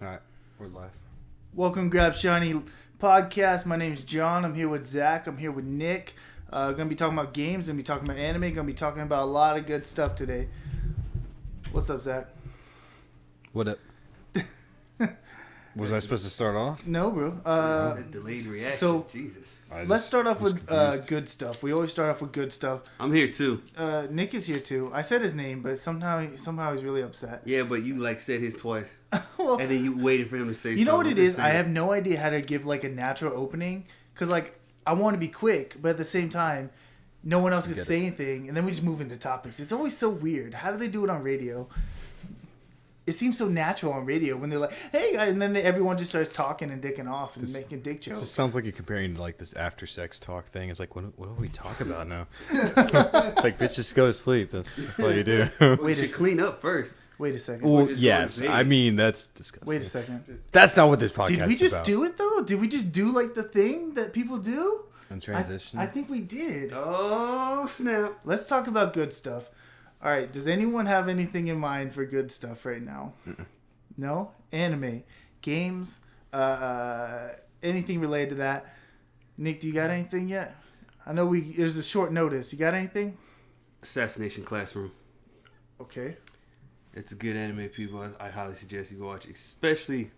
All right, we're live. Welcome, Grab Shiny Podcast. My name's John. I'm here with Zach. I'm here with Nick. Gonna be talking about games. Gonna be talking about anime. Gonna be talking about a lot of good stuff today. What's up, Zach? What up? Was I supposed to start off? No, bro. That delayed reaction. So, Jesus. Let's start off with good stuff. We always start off with good stuff. I'm here too. Nick is here too. I said his name, but somehow he's really upset. Yeah, but you said his twice, Well, and then you waited for him to say. you know what something. it is? I have no idea how to give a natural opening because I want to be quick, but at the same time, no one else can say anything, and then we just move into topics. It's always so weird. How do they do it on radio? It seems so natural on radio when they're like, "Hey," guys, and then everyone just starts talking and dicking off and making dick jokes. This sounds like you're comparing to this after sex talk thing. It's like, what do we talk about now? It's like, bitch, just go to sleep. That's all you do. We should clean up first. Wait a second. Well, yes, I mean that's disgusting. Wait a second. That's not what this podcast is Did we just about. do it though? Did we just do the thing that people do? And transition. I think we did. Oh snap! Let's talk about good stuff. All right. Does anyone have anything in mind for good stuff right now? No? Anime, games, anything related to that. Nick, do you got anything yet? I know there's a short notice. You got anything? Assassination Classroom. Okay. It's a good anime, people. I highly suggest you go watch, especially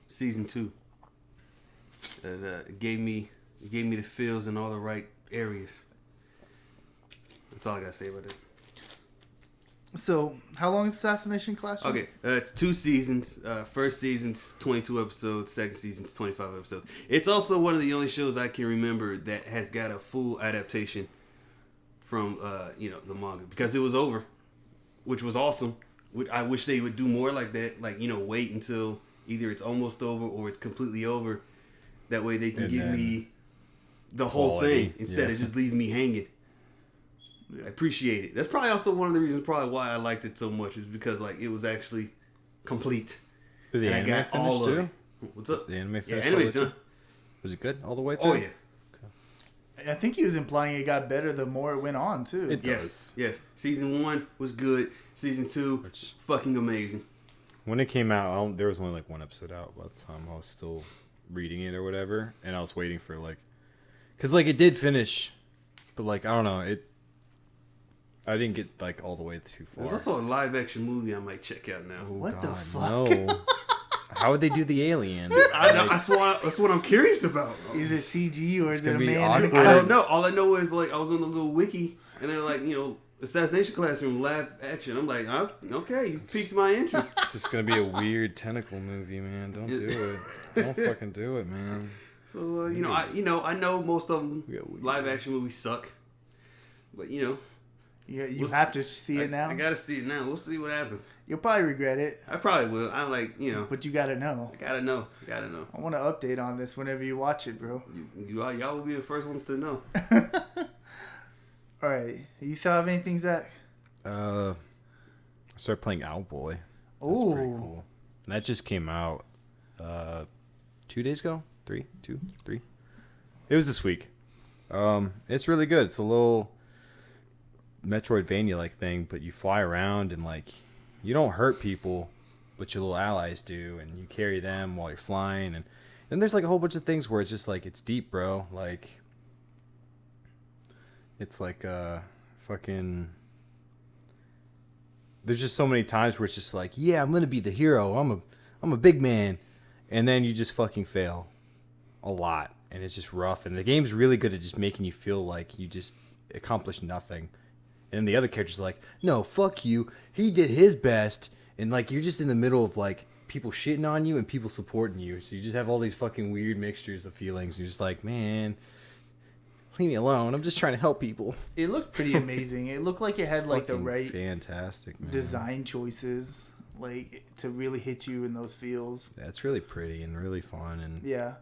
season 2. It gave me the feels in all the right areas. That's all I gotta say about it. So, how long is Assassination Classroom? Okay, it's 2 seasons. First season's 22 episodes. Second season's 25 episodes. It's also one of the only shows I can remember that has got a full adaptation from the manga, because it was over, which was awesome. I wish they would do more like that. Wait until either it's almost over or it's completely over. That way they can give me the whole thing instead of just leaving me hanging. I appreciate it. That's probably also one of the reasons why I liked it so much, is because it was actually complete. Did the and anime I got finish all too? of it. What's up? The anime Yeah, finished. anime's done. Was it good all the way through? Oh yeah. I think he was implying it got better the more it went on, too. It does. Yes. Season 1 was good. Season 2, fucking amazing. When it came out, there was only one episode out by the time I was still reading it or whatever, and I was waiting for because it did finish, but I don't know, I didn't get all the way too far. There's also a live action movie I might check out now. Oh, What the fuck? No. How would they do the alien? I know, that's what I'm curious about. Is it CG or is it a gonna be man? awkward. I don't know. All I know is I was on the little wiki and they're Assassination Classroom live action. I'm like, okay, you piqued my interest. It's just gonna be a weird tentacle movie, man. Don't do it. Don't fucking do it, man. So I know most of them live action movies suck, but You have to see it now. I gotta see it now. We'll see what happens. You'll probably regret it. I probably will. I'm But you gotta know. I gotta know. I want to update on this whenever you watch it, bro. Y'all will be the first ones to know. All right. You thought of anything, Zach? I started playing Owlboy. That's pretty Ooh. cool. And that just came out 2 days ago. 3. It was this week. It's really good. It's a little Metroidvania thing, but you fly around and you don't hurt people, but your little allies do, and you carry them while you're flying. And then there's a whole bunch of things where it's just it's deep, bro. It's fucking. There's just so many times where it's just yeah, I'm gonna be the hero. I'm a big man, and then you just fucking fail a lot, and it's just rough. And the game's really good at just making you feel like you just accomplished nothing. And the other character's no, fuck you. He did his best, and you're just in the middle of people shitting on you and people supporting you. So you just have all these fucking weird mixtures of feelings. You're just man, leave me alone. I'm just trying to help people. It looked pretty amazing. It looked like it had the right fantastic, man. design choices, to really hit you in those feels. Yeah, it's really pretty and really fun, and yeah,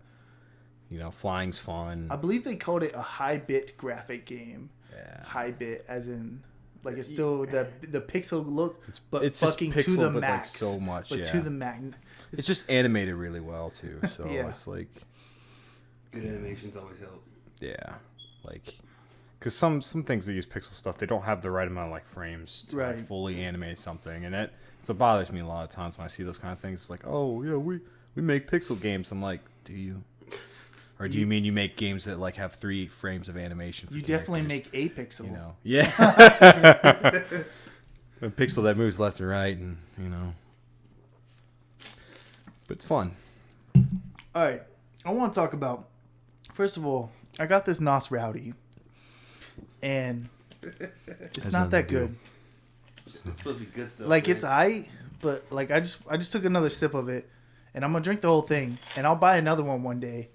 flying's fun. I believe they called it a high bit graphic game. Yeah. High bit, as in it's still the pixel look, but it's fucking just pixel, to the but max. so much, but yeah. to the max. It's just animated really well too, so Yeah. it's Good animations always help. yeah, Because some things that use pixel stuff, they don't have the right amount of like frames to Right. like, fully animate something, and it bothers me a lot of times when I see those kind of things. It's like, oh yeah, we make pixel games. I'm like, do you? Or do you mean you make games that like have 3 frames of animation? For You definitely characters? make a pixel. You know, yeah. A pixel that moves left and right, and you know, but it's fun. All right, I want to talk about. First of all, I got this Nos Rowdy, and it's Has not nothing that to do. good. It's supposed to be good stuff. Like man. it's aight, but like I just took another sip of it, and I'm gonna drink the whole thing, and I'll buy another one day.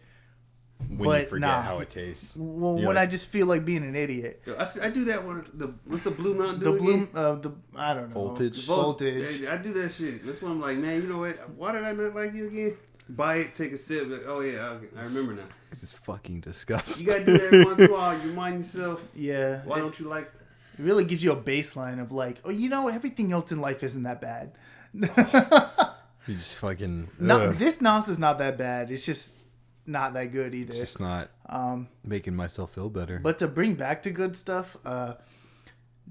When But you forget nah. how it tastes. Well, You're when like, I just feel like being an idiot. Yo, I do that one. What's the Blue Mountain The Dew bloom, again? the I don't know. Voltage. Voltage. Yeah, I do that shit. That's why I'm like, man, you know what? Why did I not like you again? Buy it, take a sip. Like, oh yeah, okay, I remember now. This is fucking disgusting. You gotta do that every once in a while. You remind yourself. Yeah. Why don't you like? It really gives you a baseline of like, oh, you know, everything else in life isn't that bad. You just fucking. This Nos is not that bad. It's just not that good either. It's just not making myself feel better. But to bring back to good stuff,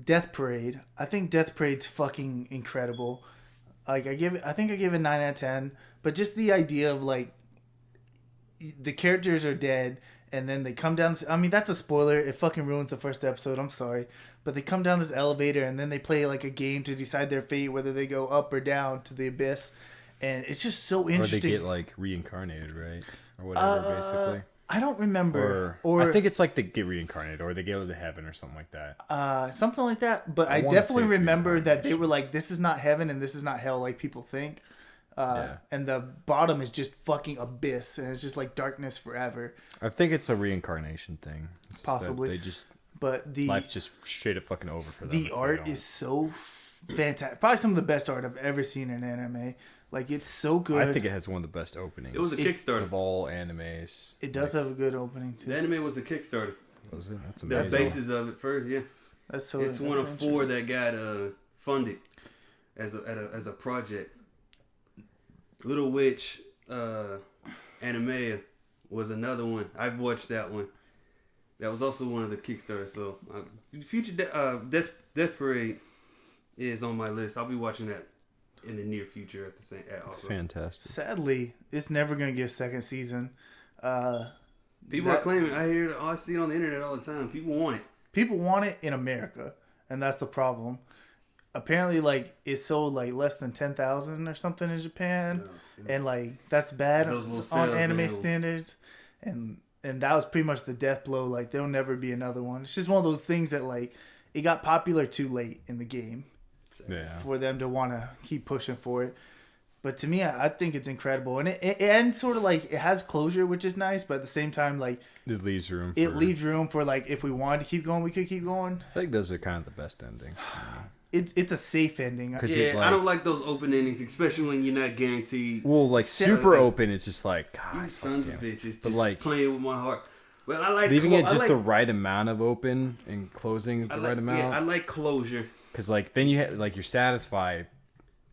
Death Parade. I think Death Parade's fucking incredible. Like I think I gave it 9 out of 10. But just the idea of like the characters are dead and then they come down. I mean, that's a spoiler. It fucking ruins the first episode. I'm sorry. But they come down this elevator and then they play like a game to decide their fate, whether they go up or down to the abyss. And it's just so or interesting. they get like reincarnated, right? Or whatever, basically. I don't remember. Or I think it's like they get reincarnated, or they go to heaven, or something like that. something like that. But I wanna definitely say it's remember that they reincarnation. were like, this is not heaven and this is not hell like people think. Yeah. And the bottom is just fucking abyss. And it's just like darkness forever. I think it's a reincarnation thing. It's just that Possibly. they just But the life just straight up fucking over for them. the if they art don't. is so fantastic. Probably some of the best art I've ever seen in anime. Like, it's so good. I think it has one of the best openings. It was a Kickstarter. of all animes. It does have a good opening, too. The anime was a Kickstarter. Was it? That's The amazing. basis of it first, yeah. That's so It's that's one so of 4 that got funded as a project. Little Witch anime was another one. I've watched that one. That was also one of the Kickstarters. So future Death Parade is on my list. I'll be watching that in the near future at the same. It's Also. fantastic. Sadly, it's never going to get a second season. People are claiming. I see it on the internet all the time. People want it. People want it in America, and that's the problem. Apparently, like, it's sold like less than 10,000 or something in Japan, and like that's bad Those little on sales, anime man. standards, and that was pretty much the death blow. Like, there'll never be another one. It's just one of those things that like it got popular too late in the game Yeah. for them to want to keep pushing for it. But to me, I think it's incredible, and it ends sort of like it has closure, which is nice. But at the same time, like It leaves room. it for, leaves room for like if we wanted to keep going, we could keep going. I think those are kind of the best endings. To me. It's a safe ending. 'Cause Yeah, it, like- I don't like those open endings, especially when you're not guaranteed. Well, like So- super open, it's just like God, You sons of fuck yeah. bitches, But, just like, playing with my heart. Well, I like leaving it I just like, the right amount of open and closing the I right like, amount. yeah, I like closure. Because like then like you're satisfied,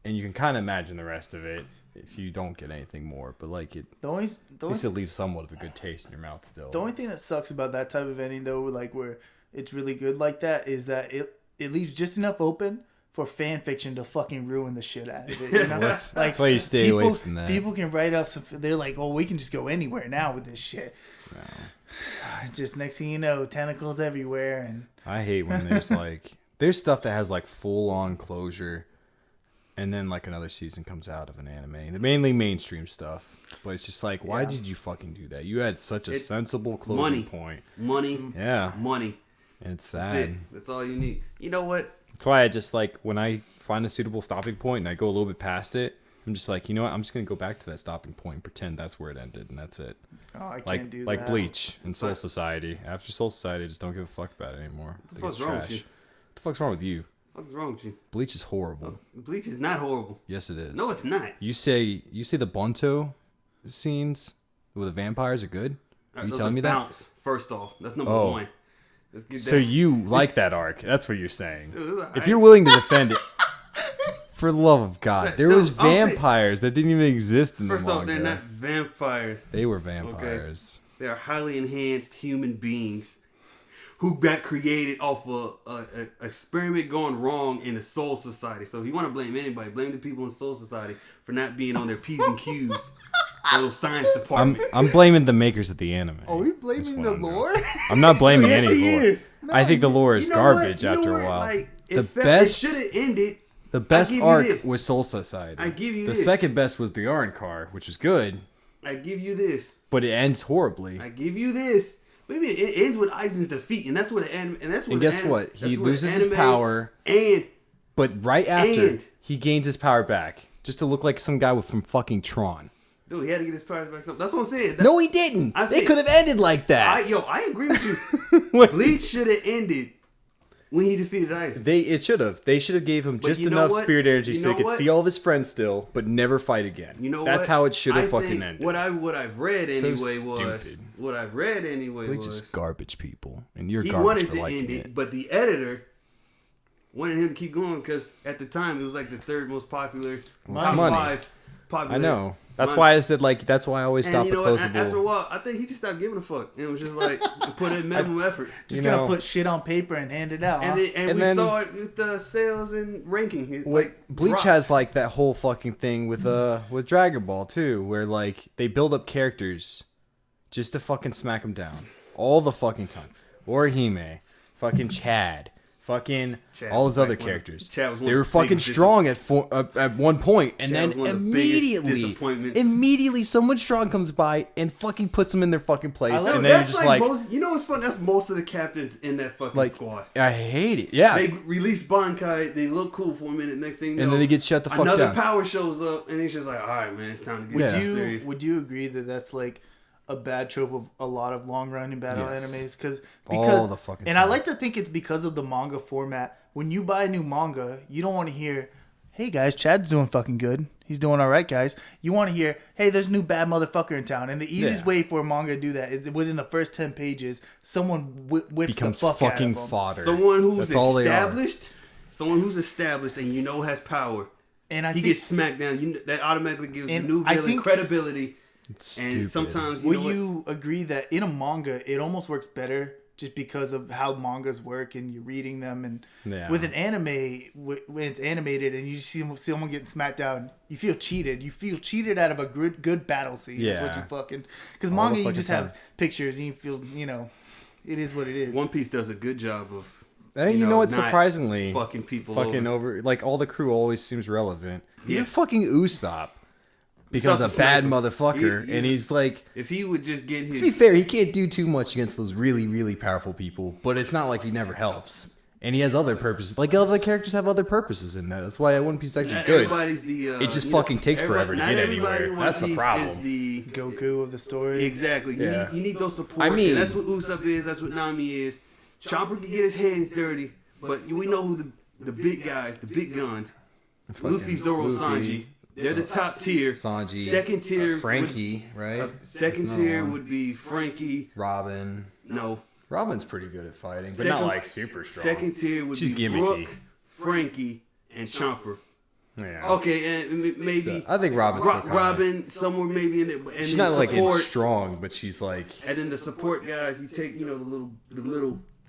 and you can kind of imagine the rest of it if you don't get anything more. But like it, The only at least it leaves somewhat of a good taste in your mouth still. the only thing that sucks about that type of ending though, like where it's really good like that, is that it leaves just enough open for fan fiction to fucking ruin the shit out of it. You know? That's why you stay away from that. People can write up some. They're like, "Oh, we can just go anywhere now with this shit." Just next thing you know, tentacles everywhere, and I hate when there's stuff that has like full on closure, and then like another season comes out of an anime. Mainly mainstream stuff, but it's just like, why Yeah. did you fucking do that? You had such a It's sensible closing money. point. Money, Yeah, money. and it's That's sad. it. That's all you need. You know what? That's why I just like when I find a suitable stopping point and I go a little bit past it, I'm just like, you know what? I'm just gonna go back to that stopping point and pretend that's where it ended, and that's it. oh, I Like can't do like that. Bleach and Soul But- Society. After Soul Society, I just don't give a fuck about it anymore. What the Think it's fuck's wrong with trash. you? What the fuck's wrong with you? What's wrong with you? Bleach is horrible. Bleach is not horrible. Yes, it is. No, it's not. You say the Bunto scenes with the vampires are good? Are you Those telling are me that? bounce, first off. That's number Oh. one. Let's get So that. you like that arc? That's what you're saying. Dude, If you're willing to defend it, for the love of God, there Dude, was I'll say- vampires that didn't even exist in First the off, manga. they're not vampires. They were vampires. They are highly enhanced human beings who got created off of a experiment going wrong in the Soul Society. So if you want to blame anybody, blame the people in Soul Society for not being on their P's and Q's. Little science department. I'm blaming the makers of the anime. Are we blaming the lore? I'm not blaming Yes, any he lore. is. I think the lore is You know garbage what? after a while. Like, The it best- should have ended. The best give you arc this. was Soul Society. I give you the this. second best was the Orange Car, which was good, I give you this. but it ends horribly. I give you this. Maybe it ends with Aizen's defeat, and that's where the anime. And that's where. And the guess anime- what? that's He where the loses his anime power, and but right after And- he gains his power back, just to look like some guy from fucking Tron. dude, he had to get his powers back. That's what I'm saying. No, he didn't. I They said- could have ended like that. I agree with you. Bleach should have ended when he defeated Aizen. It should have. They should have gave him just you know enough what? spirit energy You so he know could what? see all of his friends still, but never fight again. You know That's what? how it should have I fucking think ended. What I've read So anyway was stupid. what I've read anyway Bleach is was garbage people, and you're he garbage wanted for to liking end it. it, but the editor wanted him to keep going because at the time it was like the third most popular, top money. 5 popular. I know. That's manga. why I said that's why I always And stop you at know what? closable. After a while, I think he just stopped giving a fuck, and it was just like put in minimum effort. Just You gonna know. put shit on paper and hand it out. And, Huh? and we then- saw it with the sales and ranking. It, What like, Bleach dropped. has like that whole fucking thing with Dragon Ball too, where like they build up characters just to fucking smack them down all the fucking time. Orihime, fucking Chad, fucking Chad all was his like other one of- characters. Chad was one They of were the fucking biggest strong at one point, and Chad then was one of the biggest immediately, disappointments. someone strong comes by and fucking puts them in their fucking place, Dude, and then you're that's just like, like, most, you know what's fun? That's most of the captains in that fucking squad. I hate it. Yeah, They release Bankai, they look cool for a minute. Next thing you know, and then they get shut the fuck another down. power shows up, and he's just like, "All right, man, it's time to get Yeah. serious." Would you agree that that's like a bad trope of a lot of long running battle Yes. animes? Because All the fucking and I time. like to think it's because of the manga format. When you buy a new manga, you don't want to hear, "Hey guys, Chad's doing fucking good. He's doing all right, guys." You want to hear, "Hey, there's a new bad motherfucker in town." And the easiest Yeah. way for a manga to do that is within the first 10 pages, someone whips Becomes the fuck fucking out of them. fodder. Someone who's That's all they are. established, and you know has power. And I He think, gets smacked down. That automatically gives the And new I villain think- credibility. It's And stupid. sometimes will know what? you agree that in a manga, it almost works better just because of how mangas work and you're reading them, and Yeah. with an anime when it's animated and you see someone getting smacked down, you feel cheated. You feel cheated out of a good battle scene. Is what Yeah. you fucking, because All manga the you fucking just time. have pictures and you feel, it is what it is. One Piece does a good job of. And you know what? not Surprisingly, fucking people fucking over. Like all the crew always seems relevant. Yeah. Even fucking Usopp becomes Usopp's a bad sniper. motherfucker, and he's like. If he would just get his To be fair, he can't do too much against those really, really powerful people, but it's not like he never helps. And he has other purposes. Like other characters have other purposes in that. That's why One Piece is actually Not good. everybody's the. It just you know, fucking takes forever to not get everybody anywhere. in One That's the Piece problem. Is the Goku of the story. exactly. Yeah. You need those support. I mean- and that's what Usopp is. That's what Nami is. Chopper can get his hands dirty, but we know who the big guys, the big guns. Luffy, Zoro, Luffy, Sanji. They're the top tier. Sanji, Second tier. Frankie, right? Second That's another tier one. would be Frankie. Robin. No. Robin's pretty good at fighting, but Second- not like super strong. Second tier would She's be gimmicky. Brooke, Frankie, and Chomper. Yeah. Okay, and maybe So, I think Robin's still kinda- Robin somewhere maybe in there. And She's then not like in support, strong, but she's like, and then the support guys. You take the little.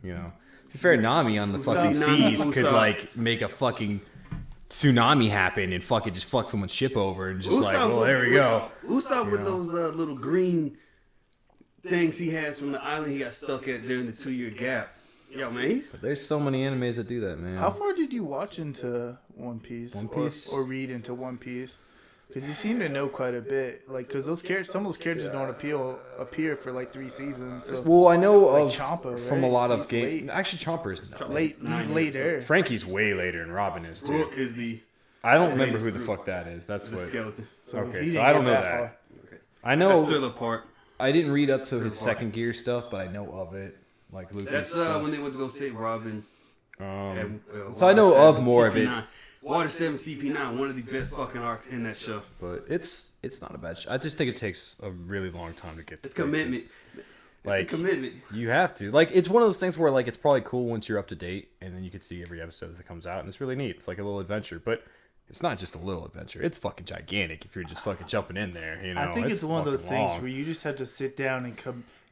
you know. To be fair, Nami on the fucking Nami, seas could Usopp. like make a fucking tsunami happen and fucking just fuck someone's ship over and just like, well, with- there we go. Usopp with those little green things he has from the island he got stuck at during the 2-year gap. Yo, man, There's so many animes that do that, man. How far did you watch into One Piece? One Piece? Or read into One Piece? Because you seem to know quite a bit. Like, because those characters, some of those characters don't appear for like 3 seasons. So Well, I know Like of Champa, from a right? lot of He's games. late. Actually, Chomper is late. He's later. Frankie's way later than Robin is too. Brooke is the I don't remember who the fuck that is. That's what. skeleton. Okay, he so didn't I don't get know that that. far. I That's know still a part. I didn't read up to his second gear stuff, but I know of it. Like Luffy's That's stuff. when they went to go save Robin. So I know of more of it. Water 7 CP9, one of the best fucking arcs in that show. But it's not a bad show. I just think it takes a really long time to get to It's commitment. Like, It's a commitment. You have to. Like, it's one of those things where, like, it's probably cool once you're up to date, and then you can see every episode that comes out, and it's really neat. It's like a little adventure, but it's not just a little adventure. It's fucking gigantic if you're just fucking jumping in there, you know? I think it's one of those fucking things long. where you just have to sit down and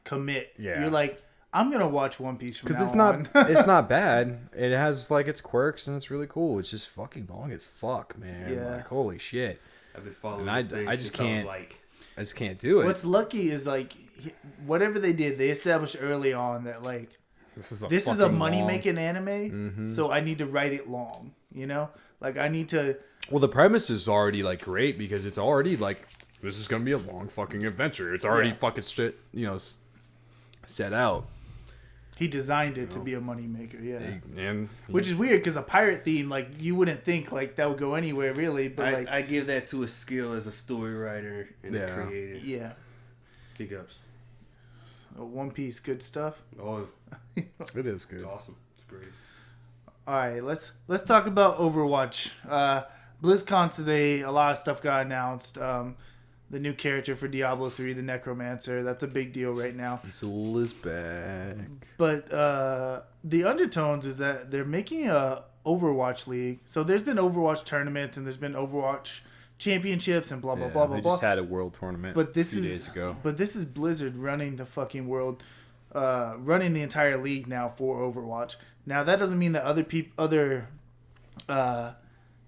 commit. Yeah. You're like, I'm gonna watch One Piece from Because now it's on. it's not bad. It has like its quirks and it's really cool. It's just fucking long as fuck, man. Yeah. Like holy shit. I've been following And this thing I just since I was can't. like, I just can't do it. What's lucky is like whatever they did, they established early on that like this is a money making anime, so I need to write it long. You know, like I need to. Well, the premise is already like great because it's already like this is gonna be a long fucking adventure. It's already fucking shit, set out. He designed it to be a money maker, And which is weird because a pirate theme, like you wouldn't think like that would go anywhere really, but I give that to a skill as a story writer and a creator. yeah, Big ups. One Piece, good stuff. Oh, it is good. it's awesome. It's great. All right, let's talk about Overwatch. BlizzCon today, a lot of stuff got announced. The new character for Diablo 3, the Necromancer, that's a big deal right now. Soul is back. But the undertones is that they're making a Overwatch League. So there's been Overwatch tournaments and there's been Overwatch championships and blah blah blah blah They blah. just had a world tournament. But this 2 is days ago. But this is Blizzard running the fucking world, running the entire league now for Overwatch. Now that doesn't mean that other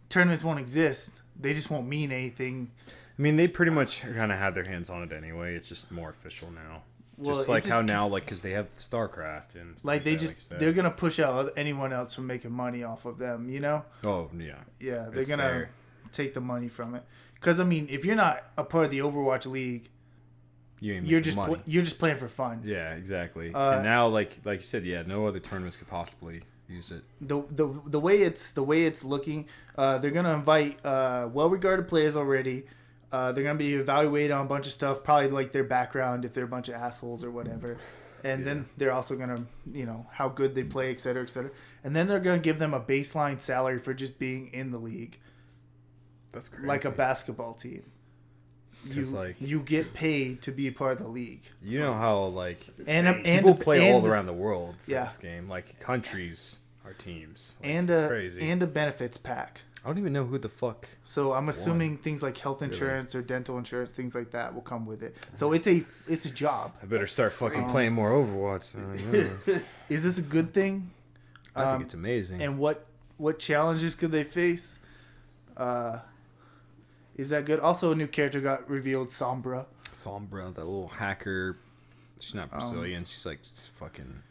tournaments won't exist. They just won't mean anything. I mean, they pretty much kind of had their hands on it anyway. It's just more official now. Well, Just like how now, like, because they have StarCraft and stuff Like they that, just like you said. they're gonna push out anyone else from making money off of them. You know. Oh yeah. Yeah, they're It's gonna there. take the money from it. Because I mean, if you're not a part of the Overwatch League, You ain't you're making just money. you're just playing for fun. Yeah, exactly. Uh, and now, like you said, yeah, no other tournaments could possibly use it. The way it's looking, they're gonna invite well-regarded players already. They're gonna be evaluated on a bunch of stuff, probably like their background, if they're a bunch of assholes or whatever. And then they're also gonna, how good they play, et cetera, et cetera. And then they're gonna give them a baseline salary for just being in the league, That's crazy. like a basketball team. You get paid to be a part of the league. You know how like And people play all around the world for Yeah. this game. Like countries are teams. Like, and it's crazy. and a benefits pack. I don't even know who the fuck. So I'm assuming things like health insurance or dental insurance, things like that, will come with it. So it's a job. I better start fucking playing more Overwatch. Is this a good thing? I think it's amazing. And what challenges could they face? Is that good? Also, a new character got revealed, Sombra. Sombra, that little hacker. She's not Brazilian. She's like fucking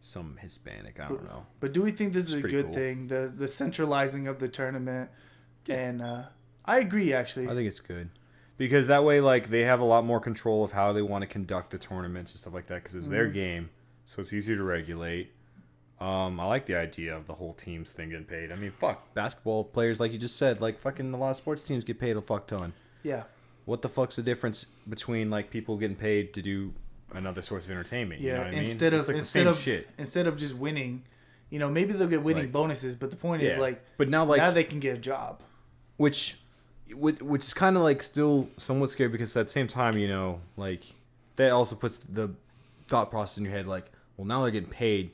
some Hispanic. I don't know. But do we think this is a pretty good cool. thing? The centralizing of the tournament, and I agree actually. I think it's good because that way, like, they have a lot more control of how they want to conduct the tournaments and stuff like that. Because it's their game, so it's easier to regulate. I like the idea of the whole teams thing getting paid. I mean, fuck, basketball players, like you just said, like fucking a lot of sports teams get paid a fuck ton. Yeah. What the fuck's the difference between like people getting paid to do another source of entertainment? Yeah. You know what I mean? Instead of It's like the instead same of shit. instead of just winning, maybe they'll get winning Like- bonuses. But the point is, Yeah. like, But now, like, now they can get a job. which is kind of like still somewhat scary because at the same time, like that also puts the thought process in your head, like, well, now they're getting paid.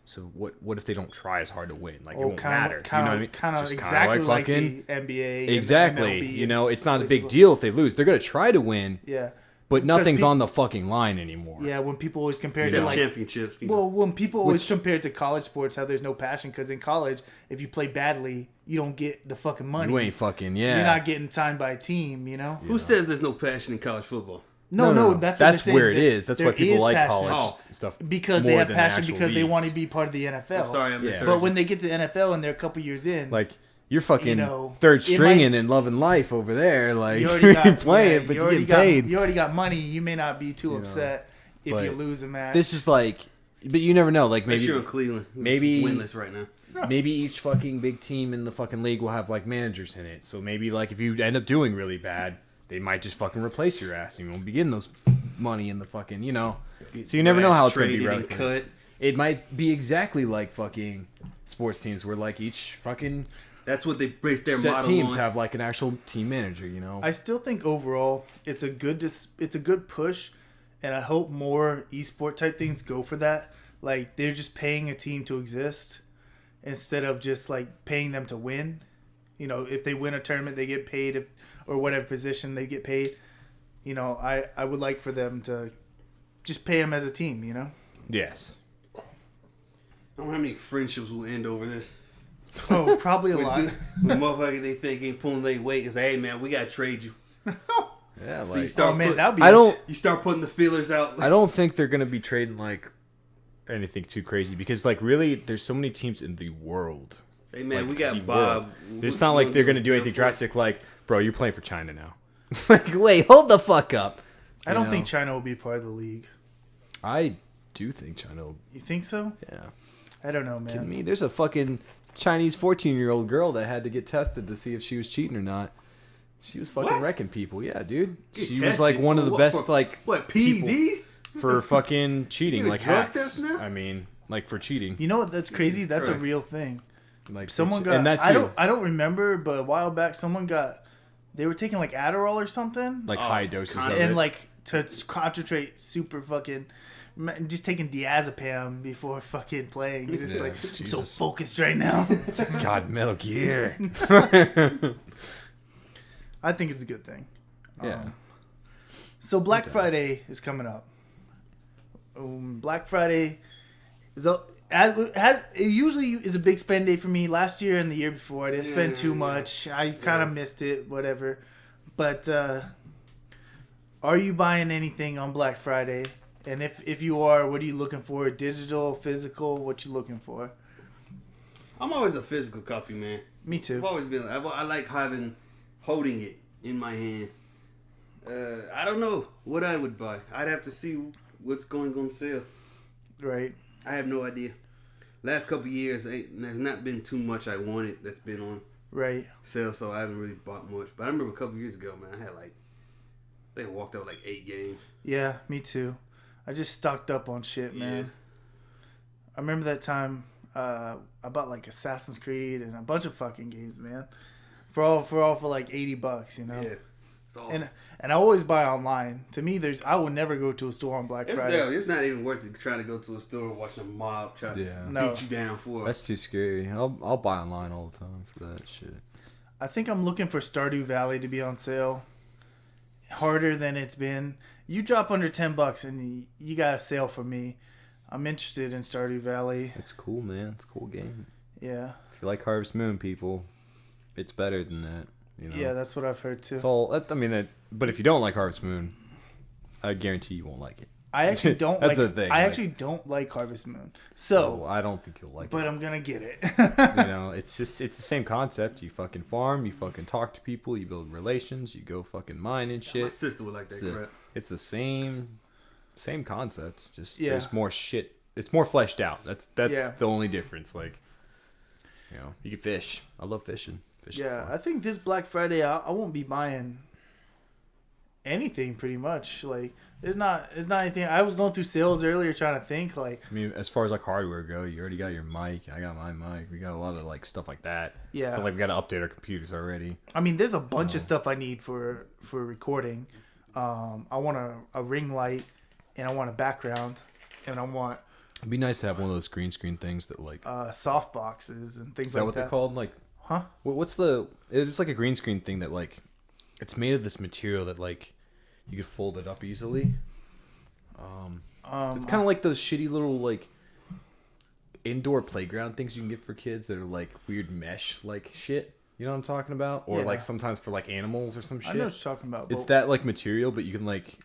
So what if they don't try as hard to win? Like, it won't matter. You know what I mean? Kind of Just exactly kinda like fucking- the NBA. Exactly. And the MLB It's not a and big places deal if they lose. They're gonna try to win, Yeah. but nothing's pe- on the fucking line anymore. Yeah. When people always compare it to Except like, championships. well, when people always Which- compare it to college sports, how there's no passion because in college, if you play badly, you don't get the fucking money. You ain't fucking You're not getting signed by a team. Who says there's no passion in college football? No. That's what they're saying. where it is. That's why There people is like passion. college stuff because they more have than the passion actual because they want to leagues. be part of the NFL. I'm sorry, I misheard But you. when they get to the NFL and they're a couple years in, Like, you're fucking know, third it stringing might- and loving life over there. Like, you you're already got playing, yeah, but you you're already getting paid. You already got money. You may not be too upset if but you lose a match. This is like, but you never know. Like, Maybe maybe you're in Cleveland. who's maybe- winless right now. maybe each fucking big team in the fucking league will have like managers in it. So maybe like if you end up doing really bad, they might just fucking replace your ass. You won't be getting those money in the fucking, So you never know how it's going to be. Traded and cut. It might be exactly like fucking sports teams where like each fucking That's what they base their set model teams on. have like an actual team manager. I still think overall it's a good push, and I hope more esport type things go for that. Like they're just paying a team to exist instead of just like paying them to win. If they win a tournament, they get paid, or whatever position they get paid. I would like for them to just pay them as a team. Yes. I don't know how many friendships will end over this. Oh, probably a lot. When motherfuckers they think ain't pulling their weight and say, "Hey man, we gotta trade you." Yeah, So like you start that'd be. you start putting the feelers out. I don't think they're gonna be trading like anything too crazy because like really, there's so many teams in the world. Hey man, Like, we the got world. Bob. It's not like they're gonna do anything drastic. Like, bro, you're playing for China now. It's like, wait, hold the fuck up. I don't think China will be part of the league. I do think China will. You think so? Yeah. I don't know, Kidding man. me? There's a fucking Chinese 14-year-old girl that had to get tested to see if she was cheating or not. She was fucking What? wrecking people. Yeah, dude. Get She was like tested? one of the What, best for- like What people PEDs? for fucking cheating, You get a like drug hacks. test now? I mean, like for cheating. You know what? That's crazy. Jesus That's a Christ. real thing. Like Someone and got. that I too. don't remember, but a while back, someone got. They were taking like Adderall or something, like high doses of and it. like to concentrate, super fucking. Just taking diazepam before fucking playing. You're just Yeah, like, I'm so Jesus. focused right now. God, Metal Gear. I think it's a good thing. Yeah. So Black Friday is coming up. Black Friday it usually is a big spend day for me. Last year and the year before, I didn't spend too much. I kind of missed it, whatever. But are you buying anything on Black Friday? And if you are, what are you looking for? Digital, physical? What you looking for? I'm always a physical copy, man. Me too. I've always been. I like holding it in my hand. I don't know what I would buy. I'd have to see what's going on sale. Right. I have no idea. Last couple years, there's not been too much I wanted that's been on Right. sale, so I haven't really bought much. But I remember a couple years ago, man, I think I walked out with like 8 games. Yeah, me too. I just stocked up on shit, man. Yeah. I remember that time I bought like Assassin's Creed and a bunch of fucking games, man. For like $80, you know. Yeah, it's awesome. And I always buy online. To me, I would never go to a store on Black Friday. It's not even worth it trying to go to a store and watch a mob try to No. beat you down for it. That's too scary. I'll buy online all the time for that shit. I think I'm looking for Stardew Valley to be on sale. Harder than it's been. You drop under $10 and you got a sale for me. I'm interested in Stardew Valley. It's cool, man. It's a cool game. Yeah. If you like Harvest Moon, people, it's better than that. You know? Yeah, that's what I've heard too. It's all. I mean, but if you don't like Harvest Moon, I guarantee you won't like it. I actually don't That's like. the thing, I like- actually don't like Harvest Moon. So, I don't think you'll like but it. I'm gonna get it. You know, it's the same concept. You fucking farm, you fucking talk to people, you build relations, you go fucking mine and My shit. sister would like that crap. It's the same concept. It's just Yeah. there's more shit. It's more fleshed out. That's Yeah. the only difference. Like, you know, you can fish. I love fishing. Fishing's Yeah, fun. I think this Black Friday I won't be buying anything pretty much. Like it's not anything. I was going through sales earlier trying to think like I mean, as far as like hardware go, you already got your mic. I got my mic. We got a lot of like stuff like that. Yeah. It's not like we got to update our computers already. I mean there's a bunch of stuff I need for recording. I want a ring light and I want a background and I want It'd be nice to have one of those green screen things that like. soft boxes and things Is that like what that. they're called? Like, Huh? what's the? It's like a green screen thing that like, it's made of this material that like, you could fold it up easily. It's kind of like those shitty little like indoor playground things you can get for kids that are like weird mesh like shit. You know what I'm talking about? Or Yeah. like sometimes for like animals or some shit. I know what you're talking about. It's but that like material, but you can like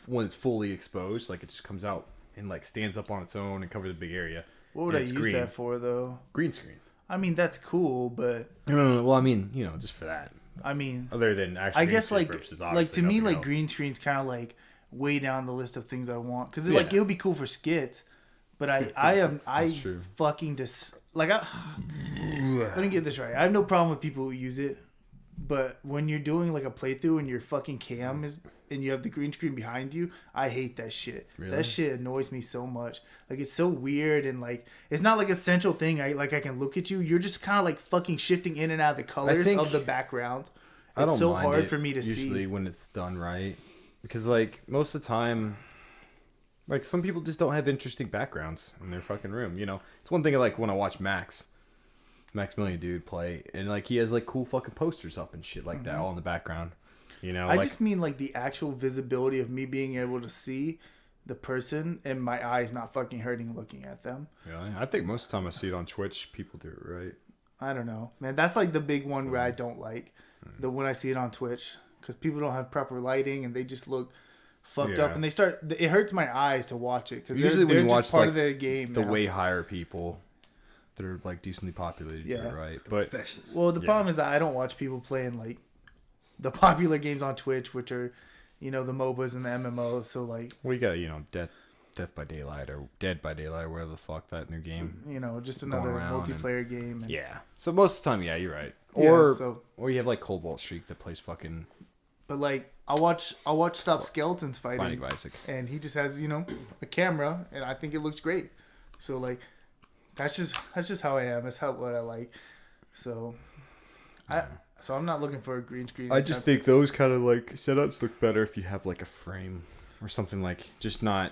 when it's fully exposed, like it just comes out and like stands up on its own and covers a big area. what would and I it's use green. that for though? Green screen. I mean that's cool, but No. Well, I mean, you know, just for that. I mean Other than actually, I guess like purposes, to obviously, me nothing like else. green screen's kind of like way down the list of things I want because Yeah. like it would be cool for skits, but I true. fucking let me get this right. I have no problem with people who use it, but when you're doing like a playthrough and your fucking cam is and you have the green screen behind you, I hate that shit. Really? That shit annoys me so much. Like it's so weird and like it's not like a central thing. I can look at you. You're just kind of like fucking shifting in and out of the colors think- of the background. I don't It's so mind hard it for me to usually see. when it's done right, because like most of the time, like some people just don't have interesting backgrounds in their fucking room. You know, it's one thing like when I watch Maximilian dude play, and like he has like cool fucking posters up and shit like that all in the background. You know, I like, just mean like the actual visibility of me being able to see the person and my eyes not fucking hurting looking at them. Really? I think most of the time I see it on Twitch, people do it right. I don't know, man. That's like the big one where I don't like the when I see it on Twitch because people don't have proper lighting and they just look fucked up and they start. It hurts my eyes to watch it because usually they're when you just watch part like, of the game. the now. way higher people that are like decently populated, do it right? But well, the problem is that I don't watch people playing like the popular games on Twitch, which are the MOBAs and the MMOs. So like we got Death by Daylight or Dead by Daylight, whatever the fuck that new game. Just another multiplayer game. And, So most of the time, you're right. Or you have like Cobalt Streak that plays fucking. But like I'll watch Stop Skeletons fighting, and he just has a camera, and I think it looks great. So like that's just how I am. That's what I like. So I'm not looking for a green screen. I just think those kind of like setups look better if you have like a frame or something like just not.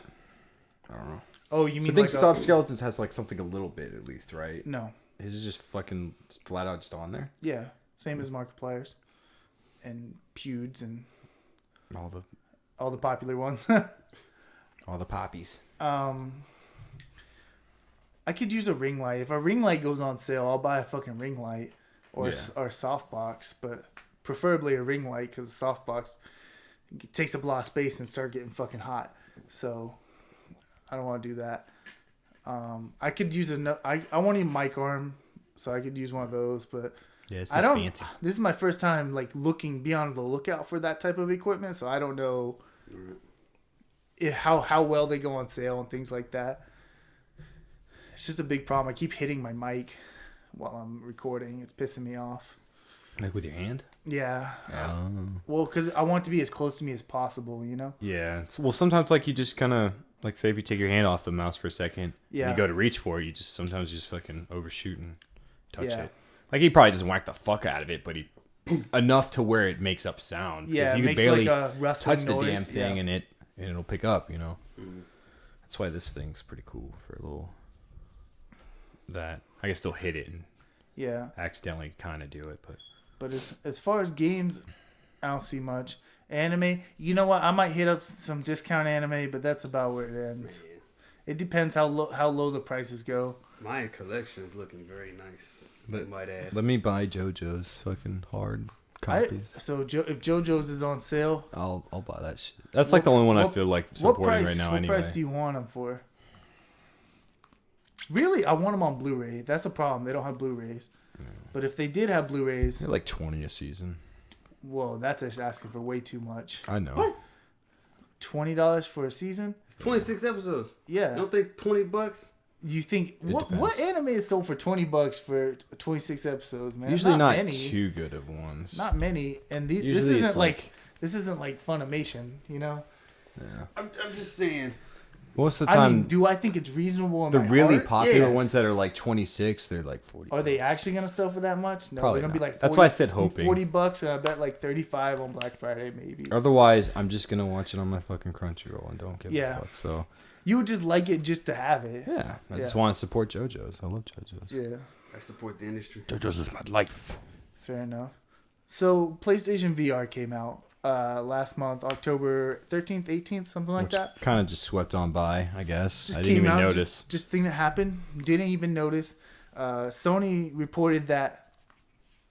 I don't know. Oh, you mean I think Stop Skeletons has like something a little bit at least, right? No. Is it just fucking flat out just on there? Yeah, same as Markiplier's and Pewds and all the popular ones. All the poppies. I could use a ring light. If a ring light goes on sale, I'll buy a fucking ring light or a softbox, but preferably a ring light because a softbox takes up a lot of space and start getting fucking hot. So I don't want to do that. I could use another. I want a mic arm, so I could use one of those. But it's I don't. Fancy. This is my first time like be on the lookout for that type of equipment, so I don't know how well they go on sale and things like that. It's just a big problem. I keep hitting my mic while I'm recording. It's pissing me off. Like with your hand? Yeah. Well, because I want it to be as close to me as possible, Yeah. Well, sometimes like you just kind of like say if you take your hand off the mouse for a second, and you go to reach for it, you just fucking overshoot and touch it. Like he probably doesn't whack the fuck out of it, but he enough to where it makes up sound. Yeah, you it can makes barely like a rustling touch the noise. damn thing and it'll pick up. That's why this thing's pretty cool for a little. That I can still hit it and accidentally kind of do it, but as far as games, I don't see much. Anime, you know what? I might hit up some discount anime, but that's about where it ends. Man. It depends how low the prices go. My collection is looking very nice. I might add. Let me buy JoJo's fucking hard copies. If JoJo's is on sale, I'll buy that shit. That's like the only one I feel like supporting right now. What price do you want them for? Really, I want them on Blu-ray. That's a problem. They don't have Blu-rays. Yeah. But if they did have Blu-rays, they're like $20 a season. Whoa, that's just asking for way too much. I know. What? $20 for a season? It's 26 episodes. Yeah. Don't think $20? You think what anime is sold for $20 for 26 episodes, man? Usually not many. Too good of ones. Not many, and this isn't like Funimation, Yeah. I'm just saying. Most of the time, I mean, do I think it's reasonable? The really popular ones that are like 26, they're like 40. Are they actually gonna sell for that much? No, probably they're gonna be like 40, that's why I said hoping. $40, and I bet like 35 on Black Friday, maybe. Otherwise, I'm just gonna watch it on my fucking Crunchyroll and don't give a fuck. So you would just like it just to have it. Yeah, I just want to support JoJo's. I love JoJo's. Yeah, I support the industry. JoJo's is my life. Fair enough. So PlayStation VR came out last month, October 13th, 18th, something like that. Kind of just swept on by, I guess. Just I didn't even out, notice. Just thing that happened. Didn't even notice. Sony reported that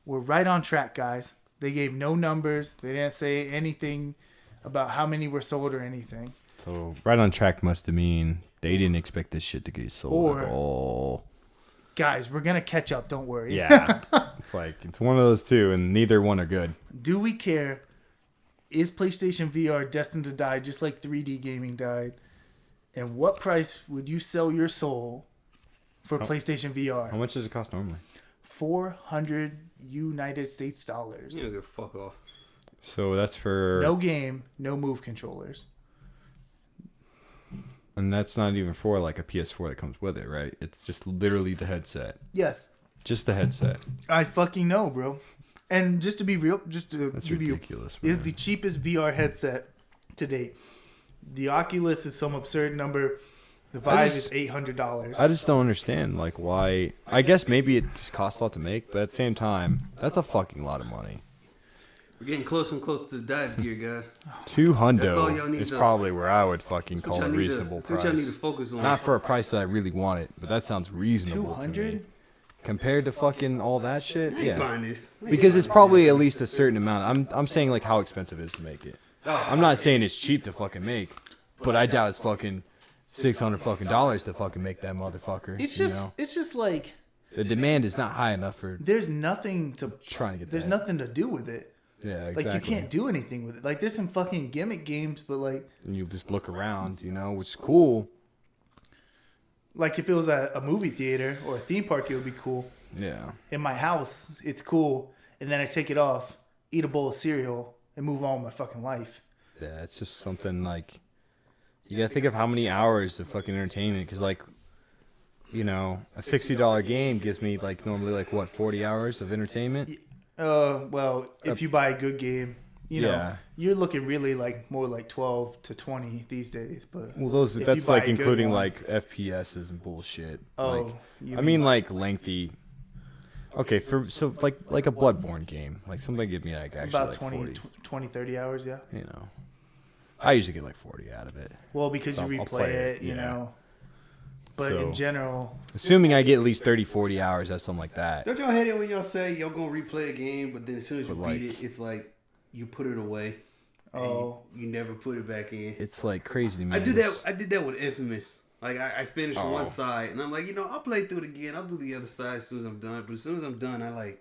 we're right on track, guys. They gave no numbers. They didn't say anything about how many were sold or anything. So right on track must mean they didn't expect this shit to get sold at all. Guys, we're gonna catch up. Don't worry. Yeah, it's one of those two, and neither one are good. Do we care? Is PlayStation VR destined to die just like 3D gaming died? And what price would you sell your soul for PlayStation VR? How much does it cost normally? $400 United States dollars. You don't give a fuck off. So that's for no game, no move controllers. And that's not even for like a PS4 that comes with it, right? It's just literally the headset. Yes. Just the headset. I fucking know, bro. And just to be real, that's ridiculous, is the cheapest VR headset to date. The Oculus is some absurd number. The Vive is $800. I just don't understand, like, why. I guess maybe it just costs a lot to make, but at the same time, that's a fucking lot of money. We're getting closer and closer to the dive gear, guys. That's all $200 y'all need is to- probably where I would fucking That's what call a y'all need to- reasonable that's what y'all need to price. focus on. Not for a price that I really want it, but that sounds reasonable to me. 200? Compared to fucking all that shit, I ain't yeah. buying this. Because it's probably at least a certain amount. I'm saying like how expensive it is to make it. I'm not saying it's cheap to fucking make, but I doubt it's fucking $600 to fucking make that motherfucker. It's you just know? it's just like The demand is not high enough for there's nothing to trying to get there's that. nothing to do with it. Yeah, exactly. Like you can't do anything with it. Like there's some fucking gimmick games, but like And you just look around, you know, which is cool. like if it was at a movie theater or a theme park, it would be cool. Yeah. In my house, it's cool, and then I take it off, eat a bowl of cereal, and move on with my fucking life. Yeah, it's just something like you gotta think of how many hours of fucking entertainment, because like, you know, a $60 game gives me like normally like what 40 hours of entertainment. Well, if you buy a good game, you know, Yeah. you're looking really like more like 12 to 20 these days. But Well, those if that's you buy like a good including one- like FPSs and bullshit. Oh, like, you I mean like lengthy. Okay, for so like a Bloodborne game, like something give me like actually about like 20, 40. 20, 30 hours, yeah. You know, I usually get like 40 out of it. Well, because So you I'll replay play it, it, you yeah. know. But So- in general, Assuming I get at least 30, 40 hours, that's something like that. Don't y'all hate it when y'all say y'all gonna replay a game, but then as soon as you But, beat like- it, it's like you put it away. and Oh. you never put it back in. It's like crazy to me. I do that. I did that with Infamous. Like I finished Oh. one side, and I'm like, I'll play through it again. I'll do the other side as soon as I'm done. But as soon as I'm done, I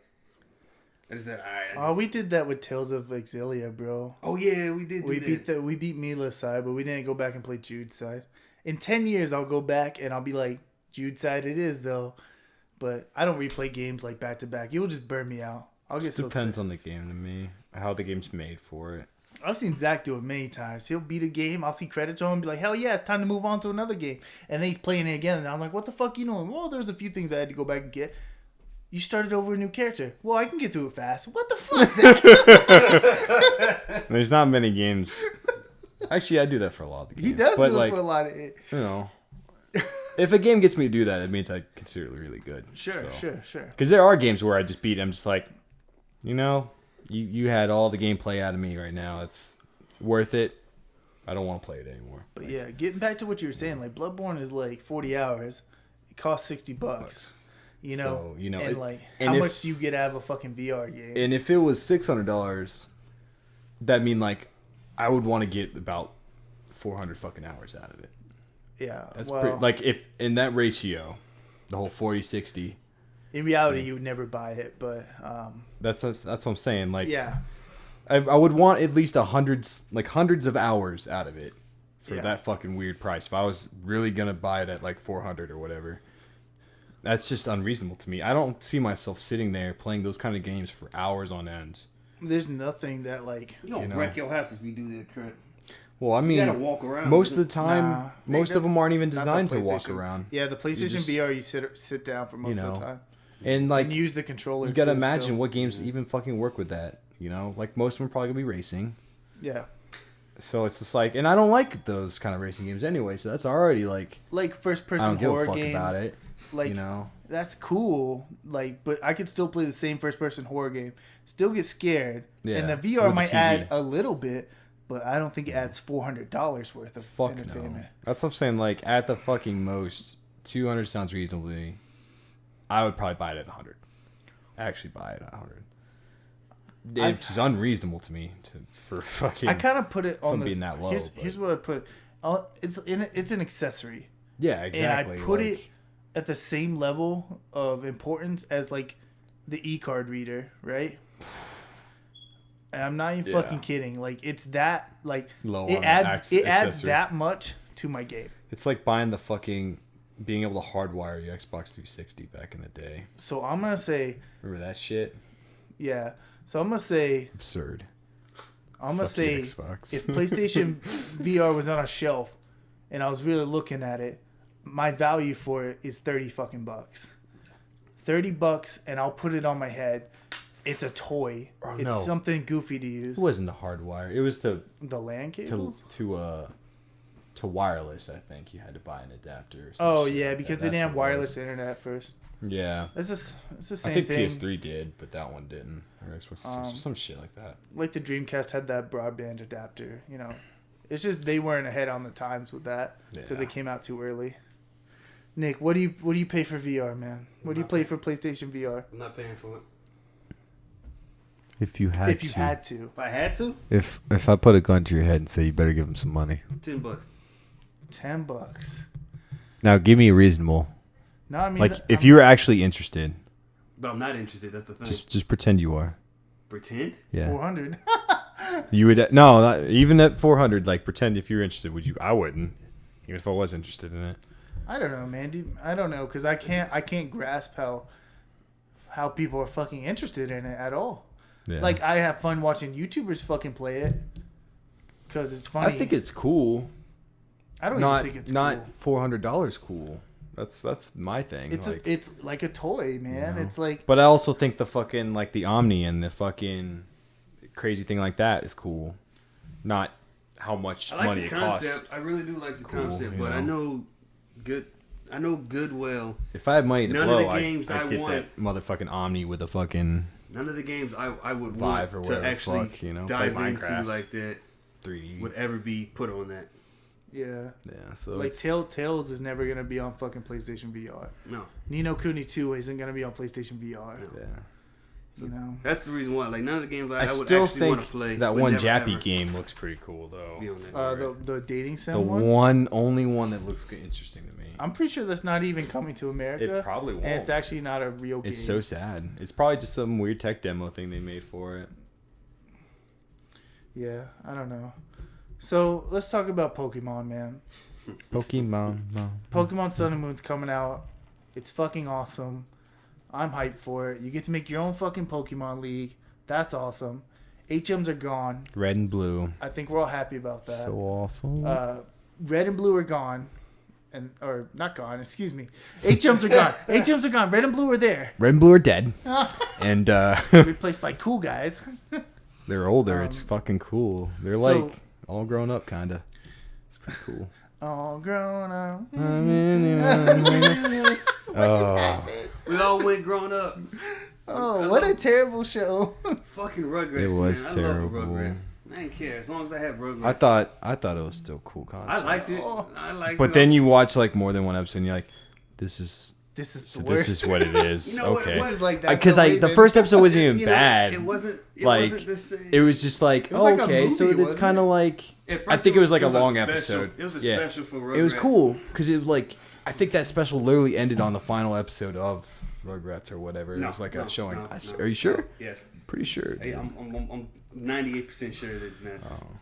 just said, all right. we did that with Tales of Exilia, bro. Oh yeah, we did. We beat Mila's side, but we didn't go back and play Jude's side. In 10 years, I'll go back and I'll be like, Jude's side it is though. But I don't replay games like back to back. It will just burn me out. I'll get It so depends sick. on the game to me, how the game's made for it. I've seen Zach do it many times. He'll beat a game. I'll see credits on him and be like, hell yeah, it's time to move on to another game. And then he's playing it again. And I'm like, what the fuck you doing? Well, there's a few things I had to go back and get. You started over a new character. Well, I can get through it fast. What the fuck, Zach? There's not many games. Actually, I do that for a lot of the games. He does but do like, it for a lot of it. You know, if a game gets me to do that, it means I consider it really good. Sure. Because there are games where I just beat. I'm just like, you had all the gameplay out of me right now. It's worth it. I don't want to play it anymore. But yeah, getting back to what you were saying, like Bloodborne is like 40 hours. It costs $60. You know, So, and like, and how if- much do you get out of a fucking VR game? And if it was $600, that mean like I would want to get about 400 fucking hours out of it. Yeah, That's well, pretty, like if in that ratio, the whole 40-60. in reality, you would never buy it, but That's what I'm saying. Like yeah, I would want at least hundreds of hours out of it for Yeah. that fucking weird price. If I was really gonna buy it at like 400 or whatever, that's just unreasonable to me. I don't see myself sitting there playing those kind of games for hours on end. there's nothing that like. You don't wreck your house if you do that crap. Well, I mean, You gotta walk around. most of the time, Nah. most of them aren't even Not the designed to walk PlayStation. around. Yeah, the PlayStation just- VR, you sit down for most of the time. And like, And use the controller. you gotta too, imagine still. what games even fucking work with that. Like most of them are probably gonna be racing. Yeah, So it's just like, and I don't like those kind of racing games anyway. So that's already like, like first I person don't give horror a fuck games. about it. Like that's cool. Like, but I could still play the same first person horror game. Still get scared. Yeah, And the with VR the might TV. add a little bit, but I don't think it adds $400 worth of Fuck entertainment. no. That's what I'm saying. Like at the fucking most, 200 sounds reasonable to me. I would probably buy it at 100. Actually, buy it at 100. It's unreasonable to me for fucking. I kind of put it on Something this. being that low, here's, but- here's what I put. It's an accessory, Yeah, exactly. and I put like, it at the same level of importance as like the e-card reader, right? And I'm not even Yeah. fucking kidding. Like it's that like Low it on adds the it adds accessory. that much to my game. It's like buying the fucking, being able to hardwire your Xbox 360 back in the day. So I'm gonna say Remember that shit? yeah. So I'm gonna say Absurd. I'm gonna Fuck you, say Xbox. if PlayStation VR was on a shelf and I was really looking at it, my value for it is 30 fucking bucks. $30 and I'll put it on my head. It's a toy. Oh, it's no. something goofy to use. It wasn't the hardwire. It was to The LAN cables? wireless. I think you had to buy an adapter. Or some Oh shit yeah, like because that. they didn't That's have what it wireless was. internet at first. Yeah. It's the I same think thing. PS3 did, but that one didn't. Or Xbox 360, some shit like that. Like the Dreamcast had that broadband adapter. It's just they weren't ahead on the times with that because they came out too early. Nick, what do you pay for VR, man? What do you play for PlayStation VR? I'm not paying for it. If you had If you had to. If I had to, If I put a gun to your head and say you better give him some money. $10. $10. Now give me a reasonable. No, I mean Like, if you were actually interested, But I'm not interested. That's the thing. just pretend you are. Pretend. Yeah. 400. You would even at 400. Like, pretend if you're interested. Would you? I wouldn't, even if I was interested in it. I don't know, man. I don't know because I can't grasp how people are fucking interested in it at all. Yeah. Like I have fun watching YouTubers fucking play it because it's funny. I think it's cool. I don't Not even think it's not cool. $400 cool. That's my thing. It's like a toy, man. It's like But I also think the fucking like the Omni and the fucking crazy thing like that is cool. Not how much I like money the it concept. costs. I really do like the Cool, concept, you but know. I know good well. If I had money to None of blow, the games I'd I get want- that motherfucking Omni with a fucking None of the games I would Vive or want whatever to actually fuck, you know, dive play into Minecraft. like that 3D. would ever be put on that. yeah. Yeah, so Like it's, Tales is never gonna be on fucking PlayStation VR. No, Ni no Kuni 2 isn't gonna be on PlayStation VR. No. yeah. that's the reason why. Like none of the games I I would still actually want think to play. that would one never, Jappy ever game looks pretty cool though. be on that. The dating sim The one. only one that looks interesting to me. I'm pretty sure that's not even coming to America. It probably won't. And it's actually not a real game. It's so sad. It's probably just some weird tech demo thing they made for it. Yeah, I don't know. So let's talk about Pokemon, man. Pokemon. Pokemon Sun and Moon's coming out. It's fucking awesome. I'm hyped for it. You get to make your own fucking Pokemon League. That's awesome. HMs are gone. Red and blue. I think we're all happy about that. So awesome. Red and blue are gone. Or not gone, excuse me. HMs are gone. HMs are gone. Red and blue are there. Red and blue are dead. And Replaced by cool guys. they're older. It's fucking cool. They're so- like all grown up, kind of. It's pretty cool. All grown up. Oh, We all went grown up. Oh, what a terrible show. Fucking Rugrats. It was man. terrible. I love the Rugrats. I didn't care as long as I had Rugrats. I thought it was still cool concept. I liked it. I liked it. But then you watch like more than one episode, and you're like, this is This is so the worst. this is what it is. You know what, Okay. it This is like that. Because the first episode wasn't even You know, bad. It wasn't. It Like, wasn't the same. It was just like, was like a okay, so movie, it's wasn't kind of it? like. At first I think it was like a long special- episode. It was a Yeah. special for Rugrats. It was cool because it like I think that special literally ended on the final episode of Rugrats or whatever. It was like a showing. Are you sure? Yes. Pretty sure. Hey, I'm 98% sure that it's not.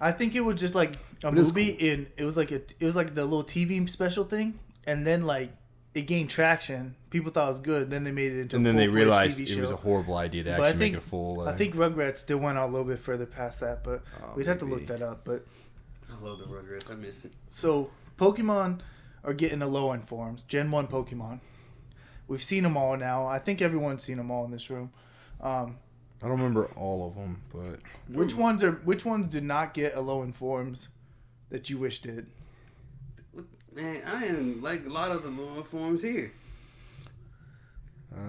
I think it was just like a It is movie in it was like the little TV special thing, and then like it gained traction. People thought it was good. Then they made it into And a then they full-fledged realized TV it was show. a horrible idea to But I actually think- make a full. I think Rugrats still went out a little bit further past that, but we'd have to look maybe. that up. But I love the Rugrats. I miss it. so Pokemon are getting Alolan forms, Gen 1 Pokemon. We've seen them all now. I think everyone's seen them all in this room. I don't remember all of them, but Which ones did not get Alolan forms that you wish did? Man, I didn't like a lot of the lower forms here.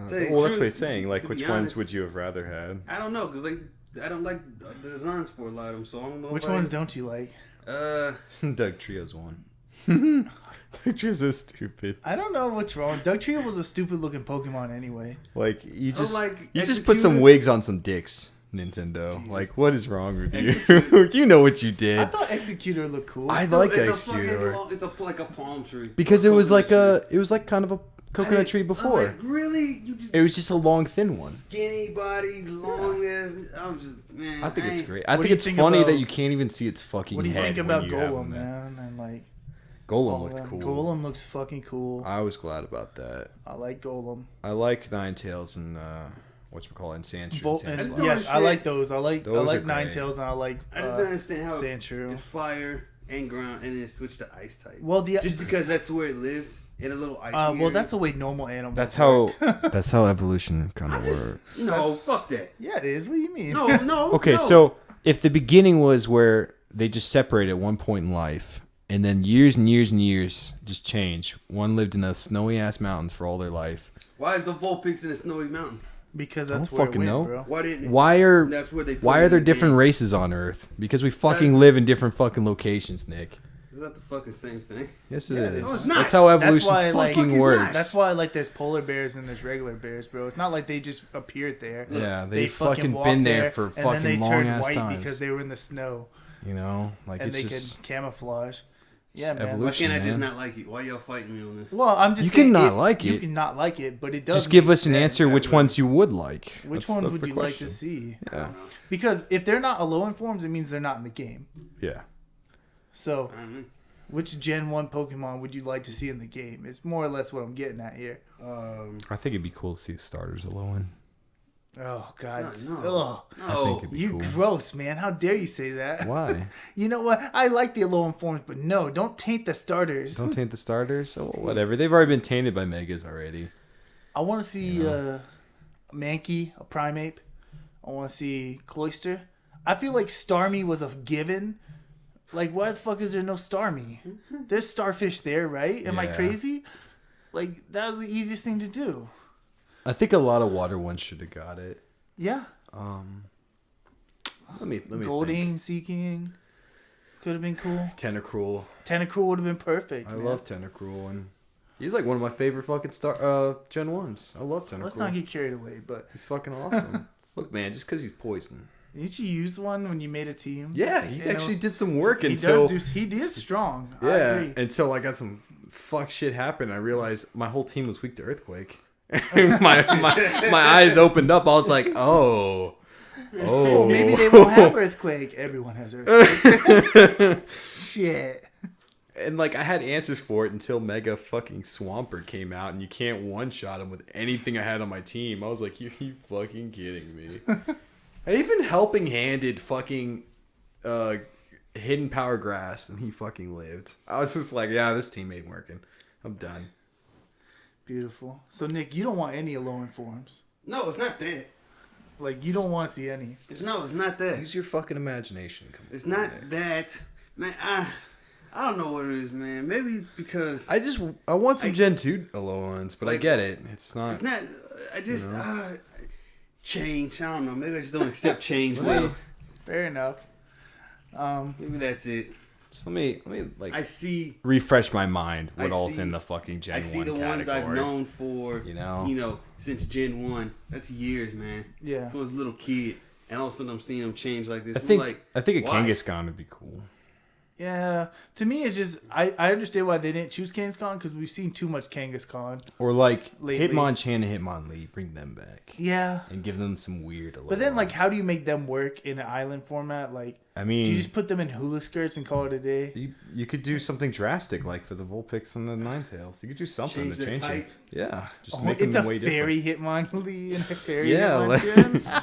Tell you the well, that's truth, what he's saying. Like, to which be ones honest, would you have rather had? I don't know, because I don't like the designs for a lot of them, so I don't know. Which if ones don't you like? Doug Trio's one. Doug Trio's so stupid. I don't know what's wrong. Doug Trio was a stupid looking Pokemon anyway. Like you just like you just put some Executor. wigs on some dicks, Nintendo. Jesus. Like, what is wrong with you? Executor. You know what you I did. thought Executor looked cool. I like it's a fucking Executor long, it's like a palm tree. because Or it was like coconut it was like kind of a tree. coconut tree I'm before. like, really? You just It was just a long, thin one. skinny body, long ass. I'm just man. I think it's ain't- great. I What think do you it's think funny about- that you can't even see its fucking what do you head. think when about you have Golem, him there. man? And like Golem looked cool. Golem looks fucking cool. I was glad about that. I like Golem. I like Ninetales and whatchamacallit and Sandshrew. Volt I and, just don't yes, I understand- like those. I like Those are Ninetales and I like I just don't understand how Sandshrew. it's fire and ground and then it switched to ice type. Well, Just because that's where it lived in a little icy well, area. that's the way normal animals. That's work. how that's how evolution kind I'm of just, works. no, fuck that. Yeah, it is. What do you mean? No. Okay, no. so if the beginning was where they just separated at one point in life, and then years and years and years just change. One lived in the snowy ass mountains for all their life, Why is the Vulpix in a snowy mountain? Because I that's don't where fucking it went, know. bro. Why didn't? That's where they. Put Why it are in there the different game. races on Earth? Because we fucking live in different fucking locations, Nick. Is that the fucking same thing? Yes, it Yeah, is. no, it's not. That's how That's evolution why, like, fucking it's works. not. That's why, like, there's polar bears and there's regular bears, bro. It's not like they just appeared there. Yeah, they fucking walked been there for and then they fucking long turned ass white times. because they were in the snow You know, like and it's they just could camouflage. Yeah, Just man. Why evolution. can't I just man. not like it? Why y'all fighting me on this? Well, I'm just You saying cannot like You it. cannot like it, but it does. Just give make us an answer sense. which ones you would like. Which That's- one that's would the you like question. to see? Yeah. Because if they're not Alolan forms, it means they're not in the game. Yeah. So, I don't know. which Gen 1 Pokemon would you like to see in the game? It's more or less what I'm getting at here. I think it'd be cool to see starters alone. Oh, God. No. Ugh. I think it'd be You cool. gross, man. How dare you say that? Why? You know what? I like the Alolan forms, but no, don't taint the starters. Don't taint the starters? Oh, whatever. They've already been tainted by Megas already. I want to see a Mankey, a Primeape. I want to see Cloyster. I feel like Starmie was a given. Like, why the fuck is there no Starmie? There's Starfish there, right? Am I Yeah. crazy? Like, that was the easiest thing to do. I think a lot of water ones should have got it. Yeah. Let me think. Golding, Seeking. Could have been cool. Tentacruel. Tentacruel would have been perfect. I man. love Tentacruel, and he's like one of my favorite fucking Gen 1s. I love Tentacruel. Let's not get carried away, but He's fucking awesome. Look, man, just because he's poison. didn't you use one when you made a team? Yeah, he You know, actually did some work He until... does do. He is strong. I Yeah, agree. until I got some fuck shit happen. I realized my whole team was weak to Earthquake. my eyes opened up. I was like, oh. Well, maybe they won't have Earthquake. Everyone has Earthquake. Shit. And like I had answers for it until Mega fucking Swampert came out, and you can't one shot him with anything I had on my team. I was like, you fucking kidding me? I even helping handed fucking Hidden Power Grass, and he fucking lived. I was just like, yeah, this team ain't working. I'm done. Beautiful. So, Nick, you don't want any Alolan forms. No, it's not that. Like, you don't want to see any. It's not that. Use your fucking imagination. Come It's on, not man. that. Man, I don't know what it is, man. Maybe it's because I want some Gen 2 Alolans, but I get it. It's not. it's not. I just change. I don't know. Maybe I just don't accept change well. Fair enough. Maybe that's it. Just let me like I see. refresh my mind what I all's see- in the fucking Gen 1 I see the category. ones I've known for, You know? since Gen 1. That's years, man. Yeah. So I was a little kid, and all of a sudden I'm seeing them change like this. I I'm think like, I think a why? Kangaskhan would be cool. Yeah. To me, it's just, I understand why they didn't choose Kangaskhan because we've seen too much Kangaskhan. Or like Lately. Hitmonchan and Hitmonlee, bring them back Yeah. and give them some weird. But then, Alolan. like, how do you make them work in an island format? Like, I mean, do you just put them in hula skirts and call it a day? you could do something drastic like for the Vulpix and the Ninetales. You could do something Change to their change it. type? Yeah, just Oh, make it's them a way different. fairy Hitmonlee and a fairy Yeah, like- Hitmonchan.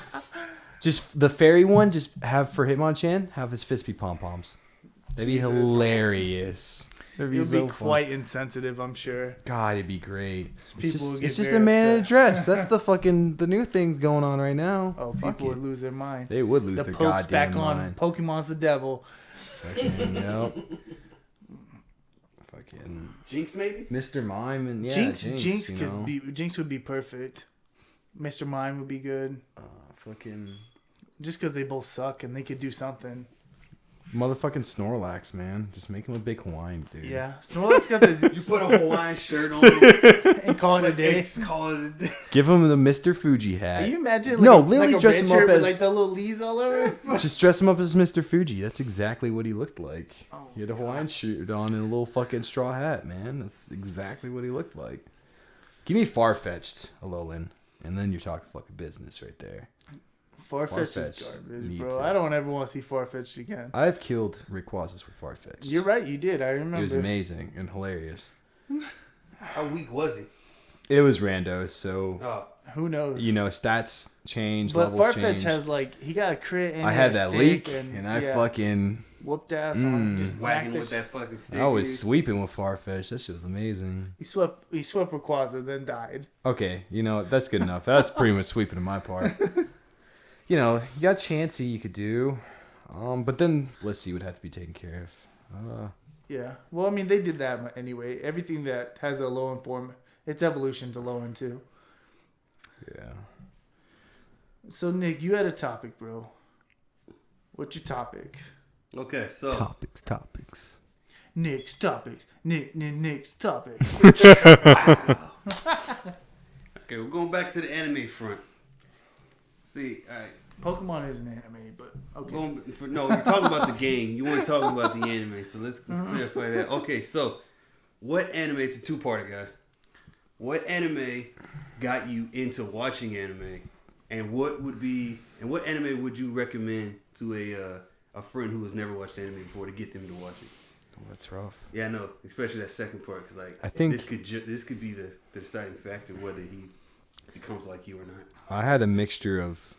Just the fairy one, just have for Hitmonchan, have his fist be pom poms. That'd be Jesus. hilarious. That'd be It'll so be fun. quite insensitive, I'm sure. God, it'd be great. People would get It's just very a man in a upset. dress. That's the new thing going on right now. Oh, Fuck people it. would lose their mind. They would lose The their Pope's goddamn back on mind. Pokemon's the devil. Fucking, yep. Fucking Jinx, maybe? Mr. Mime and yeah, Jinx you could know. be Jinx would be perfect. Mr. Mime would be good. Fucking Just because they both suck and they could do something. motherfucking Snorlax, man. Just make him a big Hawaiian dude. Yeah. Snorlax got this You put a Hawaiian shirt on him. and call it a day. Just call it a day. Give him the Mr. Fuji hat. Can you imagine? No, like, literally like a dress red him shirt up with as- like the little leaves all over. Just dress him up as Mr. Fuji. That's exactly what he looked like. Oh, He had a Hawaiian shirt on and a little fucking straw hat, man. That's exactly what he looked like. Give me Farfetch'd, Alolan, and then you're talking fucking business right there. Farfetch'd Farfetch'd is garbage, need bro. to- I don't ever want to see Farfetch'd again. I've killed Rayquazas with Farfetch'd. You're right, you did. I remember. It was amazing and hilarious. How weak was he? It was rando, so Oh, Who knows? you know stats change, but levels Farfetch change. has like he got a crit and I he had a that stick leak, and I yeah, fucking whooped ass on him. Just whacking whacked with the that fucking stick. I was dude. sweeping with Farfetch. That shit was amazing. He swept Rayquaza, then died. Okay, you know what? That's good enough. That's pretty much sweeping on my part. You know, you got Chansey you could do, but then Blissey would have to be taken care of. Yeah. Well, I mean, they did that anyway. Everything that has a low form, its evolution's a low too. Yeah. So Nick, you had a topic, bro. What's your topic? Okay, so Topics. Nick's topics. Nick's topics. okay, we're going back to the anime front. See, all right. Pokemon is an anime, but okay. No, you're talking about the game. You weren't talking about the anime, so let's clarify that. Okay, so what anime? It's a two-parter, guys. What anime got you into watching anime, and what anime would you recommend to a friend who has never watched anime before to get them to watch it? Oh, that's rough. Yeah, I know, especially that second part, because like I think this could be the deciding factor whether he becomes like you or not. I had a mixture of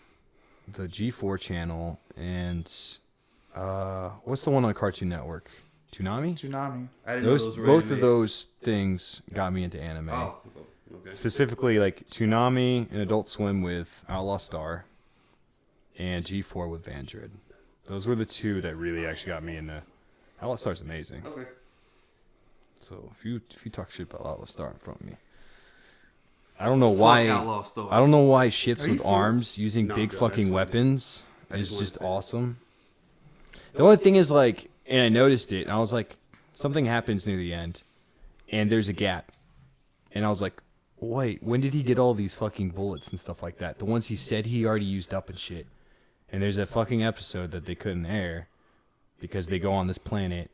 the G4 channel and what's the one on Cartoon Network? Tsunami. I didn't know those were both anime. of those things got me into anime. Oh, okay. Specifically, like Toonami and Adult Swim with Outlaw Star, and G4 with Vandred. Those were the two that really actually got me into. Outlaw Star's amazing. Okay. So if you talk shit about Outlaw Star in front of me, I don't know why. Outlaw Star. I don't know why ships Are you with for it? arms using No, big bro, fucking I weapons I just is wanted just to say awesome. The only thing is like, and I noticed it, and I was like, something happens near the end, and there's a gap, and I was like, wait, when did he get all these fucking bullets and stuff like that? The ones he said he already used up and shit. And there's a fucking episode that they couldn't air because they go on this planet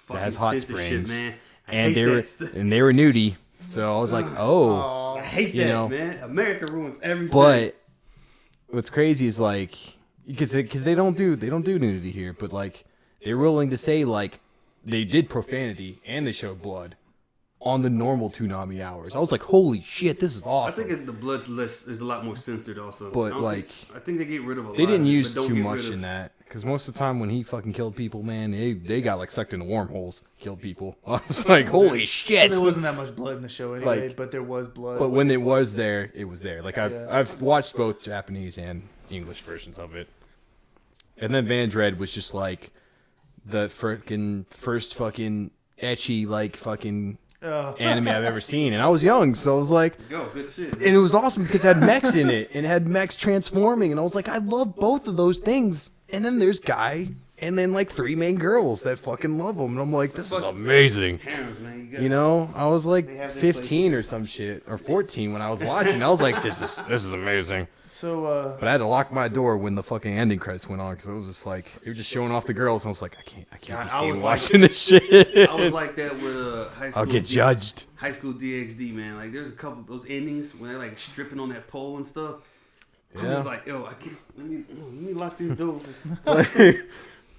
that has hot censorship, springs, man. I and hate they were that stuff. nudie. So I was like, oh. I hate You that, know, man. America ruins everything. But what's crazy is like, because they don't do nudity here, but like they're willing to say like they did profanity and they showed blood on the normal Toonami hours. I was like, holy shit, this is I awesome. think the blood's list is a lot more censored also. But, I don't like, think- I think they get rid of a lot. They didn't of it, use but don't too get much rid of- in that because most of the time when he fucking killed people, man, they got like sucked into wormholes, killed people. I was like, holy shit. There wasn't that much blood in the show anyway, Like, but there was blood. But when it was there, it was there. Like Yeah. I've watched both Japanese and English versions of it. And then Vandred was just like the first fucking ecchi like fucking anime I've ever seen, and I was young, so I was like, Yo, good shit. and it was awesome because it had mechs in it, and it had mechs transforming, and I was like, I love both of those things. And then there's Guy, and then like three main girls that fucking love him, and I'm like, this is amazing. Parents, man, You know, I was like have their 15 or some shit, or 14 when I was watching. I was like, this is amazing. So But I had to lock my door when the fucking ending credits went on because it was just like they were just showing off the girls, and I was like, I can't God, be I seen was watching this shit. I was like that with high school. I'll get judged. High school DxD, man. Like, there's a couple of those endings when they're like stripping on that pole and stuff. I'm Yeah. just like, yo, I can't. Let me lock these doors.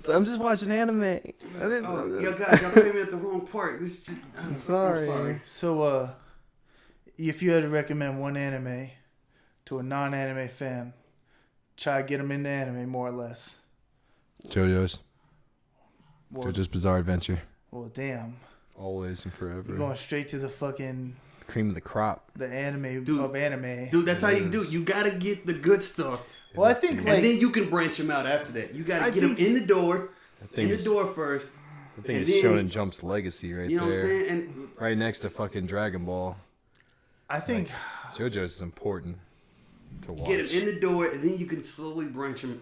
I'm just watching anime. I didn't. Oh, yo, guys, y'all put me at the wrong part. This is just. I'm sorry. So, if you had to recommend one anime to a non-anime fan, try to get them into anime more or less. JoJo's Well, Bizarre Adventure, well damn. always and forever. You're going straight to the fucking Cream of the crop. the anime Dude. of anime. Dude, that's how you do it. You gotta get the good stuff. Well, I think And like then you can branch them out after that. You gotta I get them think- in the door. I think In the it's, door first. I think and it's then- Shonen Jump's legacy right You know what I'm there, saying? And right next to fucking Dragon Ball. I think JoJo's is important to watch. get them in the door, and then you can slowly branch them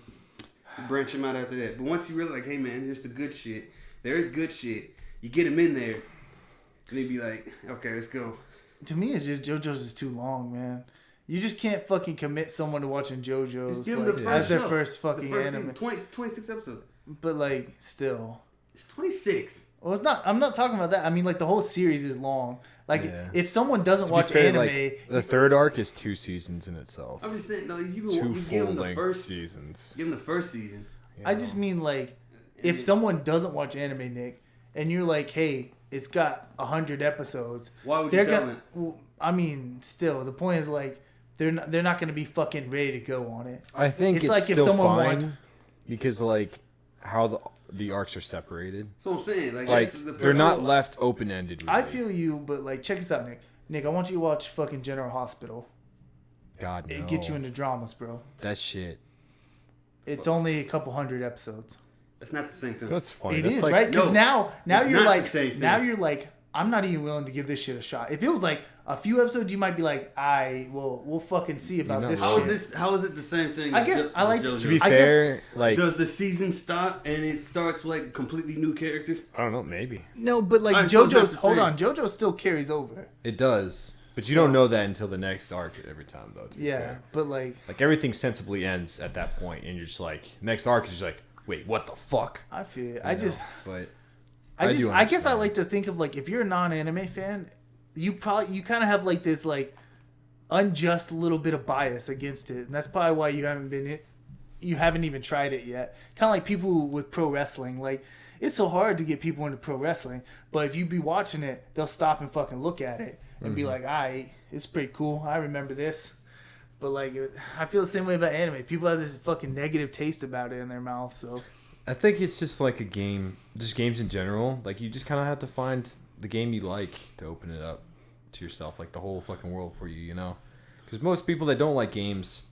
out after that. But once you really like, hey man, there's the good shit. There is good shit. You get them in there, and they be like, okay, let's go. to me it's just JoJo's is too long, man. You just can't fucking commit someone to watching JoJo's Just give them the like, first as their show. first fucking The first anime. season, 20, it's 26 episodes. But like still. It's 26. Well, it's not. I'm not talking about that. I mean, like the whole series is long. Like Yeah. if someone doesn't To be watch fair, anime, like, the third arc is 2 seasons in itself. I'm just saying, no, Two you give them the full-length first seasons. Give them the first season. I just mean like if someone doesn't watch anime, Nick, and you're like, hey, it's got 100 episodes. Why would you They're tell gonna. them? Well, I mean, still, the point is like they're not going to be fucking ready to go on it. I think It's it's, like if still someone fine because like how the arcs are separated. That's what I'm saying. Like Like that's the they're not left open ended. Really. I feel you, but like check this out, Nick. Nick, I want you to watch fucking General Hospital. God no. It gets you into dramas, bro. that shit. It's only a couple hundred episodes. That's not the same thing. That's funny. It That's is like, right because no, now it's you're not like the same thing. now you're like I'm not even willing to give this shit a shot. If it was like a few episodes, you might be like, we'll fucking see about this How shit. is this? How is it the same thing? I as guess I like JoJo? To be I fair, like Does the season stop and it starts with like completely new characters? I don't know, maybe No, but like Alright, so it's not JoJo's, the hold same. on, JoJo still carries over. it does, but you don't know that until the next arc every time, though. To be Yeah, fair. but like, Everything sensibly ends at that point, and you're just like, next arc is just like, wait, what the fuck? I feel, You I know? just, but I do guess I understand. like to think of like, if you're a non-anime fan, you kind of have like this like unjust little bit of bias against it, and that's probably why you haven't even tried it yet. Kind of like people with pro wrestling, like it's so hard to get people into pro wrestling, but if you be watching it, they'll stop and fucking look at it and be like, it's pretty cool. I remember this. But like, I feel the same way about anime. People have this fucking negative taste about it in their mouth. So I think it's just like a game, just games in general. Like you just kind of have to find the game you like to open it up to yourself, like the whole fucking world for you, you know? Because most people that don't like games,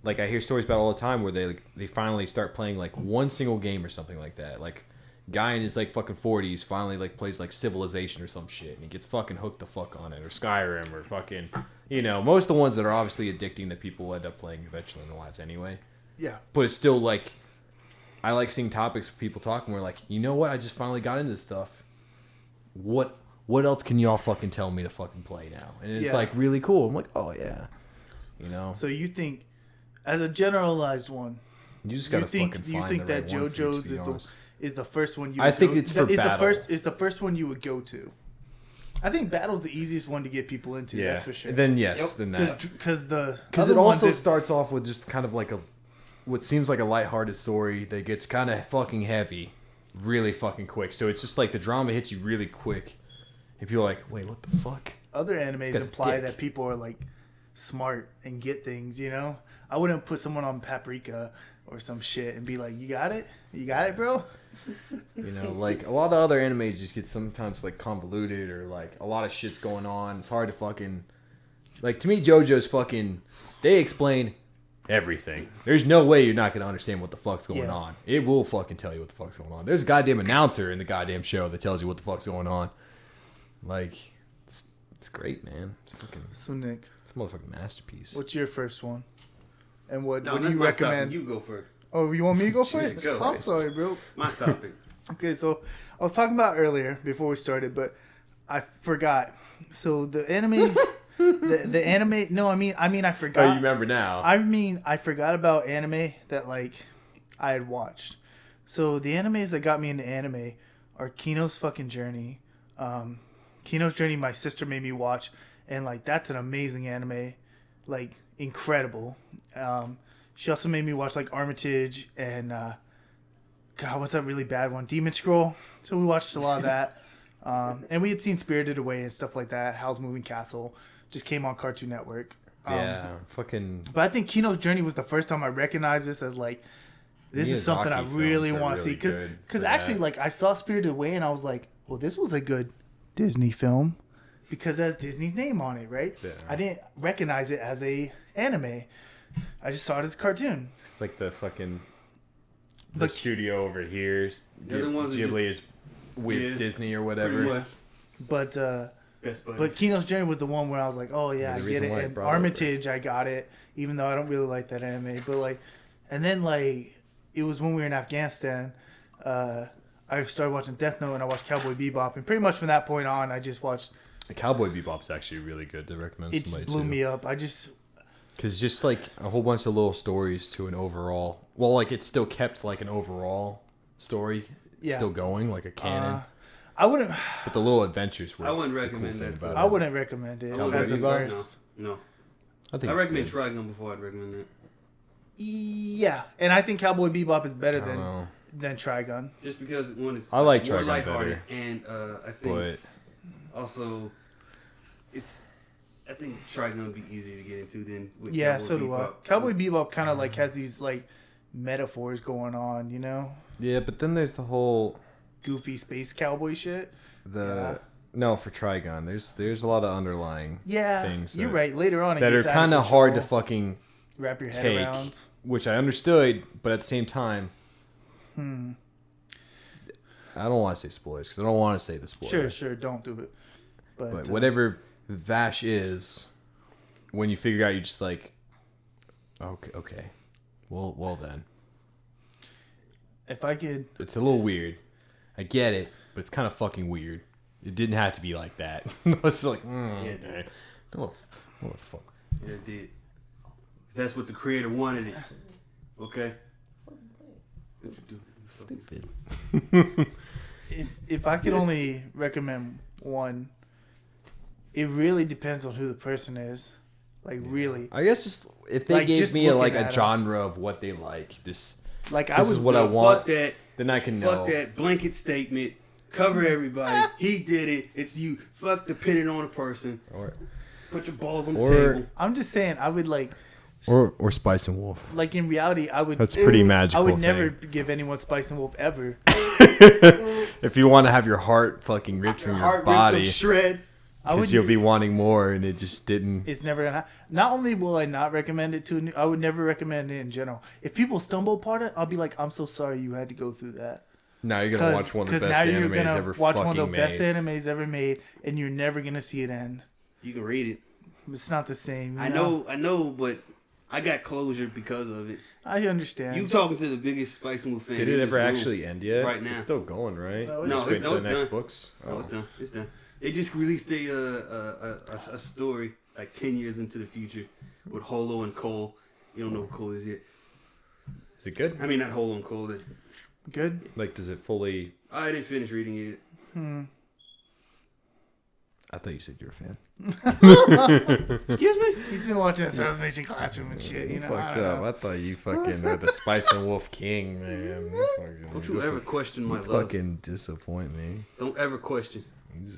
like I hear stories about all the time where they finally start playing like one single game or something like that. Like guy in his like fucking 40s finally like plays like Civilization or some shit, and he gets fucking hooked the fuck on it, or Skyrim, or fucking, you know, most of the ones that are obviously addicting that people end up playing eventually in their lives anyway. yeah, But it's still like, I like seeing topics where people talking where like, you know what, I just finally got into this stuff. What else can y'all fucking tell me to fucking play now? And it's Yeah. like really cool. I'm like, oh yeah, you know. So you think, as a generalized one, You just gotta fucking find you think the that right one for you, JoJo's to be honest. is the first one you? I would think go, it's for is battle. the first one you would go to. I think battle's the easiest one to get people into. Yeah, That's for sure. then yes, then that. Because Because it also starts off with just kind of like what seems like a lighthearted story that gets kind of fucking heavy really fucking quick. So it's just like the drama hits you really quick. And people are like, wait, what the fuck? other animes guy's a imply dick. that people are like smart and get things. You know, I wouldn't put someone on Paprika or some shit and be like, "You got it, bro." You know, like a lot of other animes just get sometimes like convoluted, or like a lot of shit's going on. It's hard to fucking, like, to me, JoJo's fucking, they explain everything. There's no way you're not gonna understand what the fuck's going Yeah. on. It will fucking tell you what the fuck's going on. There's a goddamn announcer in the goddamn show that tells you what the fuck's going on. Like, it's great, man. It's fucking, So Nick, it's a motherfucking masterpiece. what's your first one? And what No, do that's you my recommend? topic. You go first. Oh, you want me to go first? Jesus I'm Christ. sorry, bro. My topic. Okay, so I was talking about earlier before we started, but I forgot. So the anime, the anime. No, I mean I Oh, forgot. you remember now? I forgot about anime that like I had watched. So the animes that got me into anime are Kino's fucking Journey. Kino's Journey, my sister made me watch, and like that's an amazing anime, like incredible. She also made me watch like Armitage and God, what's that really bad one? Demon Scroll. So we watched a lot of that. And we had seen Spirited Away and stuff like that. Howl's Moving Castle just came on Cartoon Network. Yeah, fucking. But I think Kino's Journey was the first time I recognized this as like, this is something I Miyazaki really films are want to see. really good Because for actually, that. like, I saw Spirited Away and I was like, well, this was a good Disney film because it has Disney's name on it, right? Yeah. I didn't recognize it as a anime. I just saw it as a cartoon. It's like the fucking the But- studio over here. The other ones are Ghibli is with Yeah, Disney or Pretty whatever. much. But Best buddies. But Kino's Journey was the one where I was like, oh yeah, Yeah, I the get reason it. why I And brought it up, Armitage, I got it, even though I don't really like that anime. But like, and then like, it was when we were in Afghanistan. I started watching Death Note and I watched Cowboy Bebop, and pretty much from that point on, I just watched. Cowboy Bebop's actually really good to recommend. It Somebody blew me up. I just because just like a whole bunch of little stories to an overall. Well, like it's still kept like an overall story, Yeah. still going like a canon. I wouldn't. But the little adventures were. I wouldn't the recommend thing that, about though. I it. wouldn't recommend it Cowboy as the Bebop? first. No. I think I it's recommend good. Trigun before I'd recommend that. Yeah, and I think Cowboy Bebop is better I don't know. than Trigun. Just because one is I like more Trigun lighthearted, better. and I think But also I think Trigun would be easier to get into than with Yeah, Cowboy so do I. Bebop. Cowboy Bebop kind of like has these like metaphors going on, you know, yeah, but then there's the whole goofy space cowboy shit. the no for Trigun. There's a lot of underlying things you're that, right. Later on, it that are gets out kind of of hard to control. fucking Wrap your head take, around. which I understood, but at the same time, I don't want to say spoilers because I don't want to say the spoiler. Sure, don't do it. But whatever Vash is, when you figure out, you're just like, okay. Well then. If I could... It's a little weird. I get it, but it's kind of fucking weird. It didn't have to be like that. It's like, okay. What the fuck? Yeah, it did. That's what the creator wanted it. Okay? What you do? Stupid. If I could only recommend one, it really depends on who the person is. Like, really. I guess just if they Like, gave just me looking a at genre of what they like, this Like, I is would... what I No, want. Fuck that. Then I can know. Fuck that blanket statement. Cover everybody. He did it. It's you. Fuck depending on a person. Or Put your balls on the table. I'm just saying, I would like... Spice and Wolf. Like, in reality, I would... That's pretty magical. I would never give anyone Spice and Wolf ever. If you want to have your heart fucking ripped from your Heart ripped body, to shreds. because you'll be wanting more, and it just didn't. It's never gonna. Not only will I not recommend it to, I would never recommend it in general. If people stumble upon it, I'll be like, I'm so sorry you had to go through that. Now you're gonna watch one of the best animes ever watch fucking one of the made. best animes ever made, and you're never gonna see it end. You can read it. It's not the same. I know, but I got closure because of it. I understand. You talking to the biggest Spice and Wolf fan? Did in it this ever room actually end yet? Right now. It's still going, right? No, No, Just waiting for the next done. books. Oh, it's done. It's done. They just released a story like 10 years into the future with Holo and Cole. You don't know who Cole is yet. Is it good? I mean, not Holo and Cole. Good. Like, does it fully? I didn't finish reading it. I thought you said you're a fan. Excuse me? He's been watching Assassination Classroom and shit. You know. Fucked I don't up. know. I thought you fucking were the Spice and Wolf king, man. Don't you ever question my love. fucking disappoint me. Don't ever question. You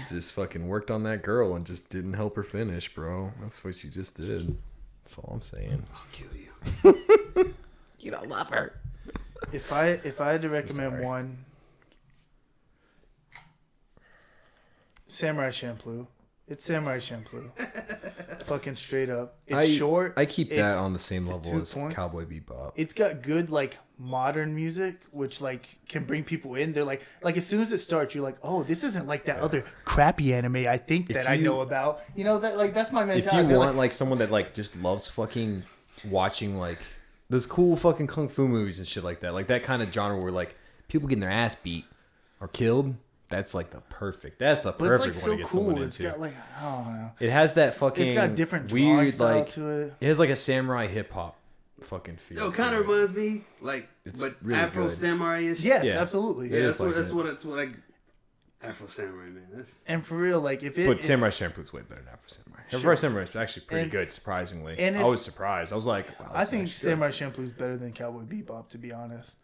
just fucking worked on that girl and just didn't help her finish, bro. That's what you just did. That's all I'm saying. I'll kill you. You don't love her. If I had to recommend sorry. one, Samurai Champloo. It's Samurai Champloo. Fucking straight up. It's short. I keep that It's- on the same it's level to the as point. Cowboy Bebop. It's got good like modern music, which like can bring people in. They're like as soon as it starts, you're like, oh, this isn't like that other crappy anime I think that I know about. You know that like that's my If mentality. you They're want like someone that like just loves fucking watching like those cool fucking kung fu movies and shit like that kind of genre where like people getting their ass beat or killed, that's like the perfect. That's the but it's perfect like one so to get cool. someone It's into. got like I don't know. It has that fucking It's got different drawing weird style like to it. It has like a samurai hip hop fucking feel. Yo, to kind it. of reminds me like, It's but really Afro good. Samurai-ish. Yes, Yeah. absolutely. Yeah, is like that's that. what I. Afro Samurai, man. That's And for real, like if it, But if- Samurai Champloo is way better than Afro Samurai. Afro Samurai is actually pretty And- good, surprisingly. and if- I was surprised. I was like, wow, I this think is actually Samurai Champloo is better than Cowboy Bebop, to be honest.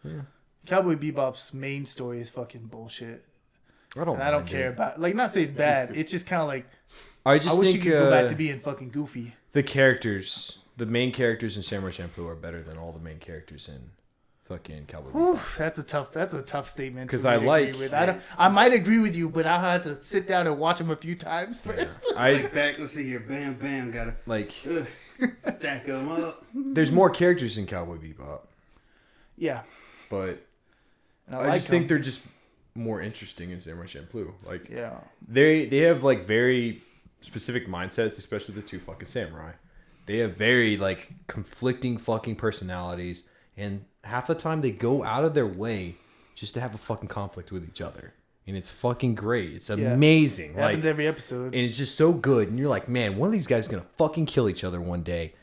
Cowboy Bebop's main story is fucking bullshit. good. I don't. And I don't mind care it. about like not say it's bad. It's just kind of like I just I wish think you could go back to being fucking goofy. the characters, the main characters in Samurai Champloo are better than all the main characters in fucking Cowboy Bebop. Whew, that's a tough statement. 'Cause for me I to like- agree with. I might agree with you, but I'll have to sit down and watch them a few times first. I like back. Let's see here. Bam, bam. Gotta like. stack them up. There's more characters in Cowboy Bebop, Yeah, but and I like just think them. they're just more interesting in Samurai Champloo. Like Yeah, they have like very specific mindsets, especially the two fucking samurai. They have very like conflicting fucking personalities, and half the time they go out of their way just to have a fucking conflict with each other, and it's fucking great. It's amazing. it happens Like, every episode. and it's just so good, and you're like, man, one of these guys is gonna fucking kill each other one day,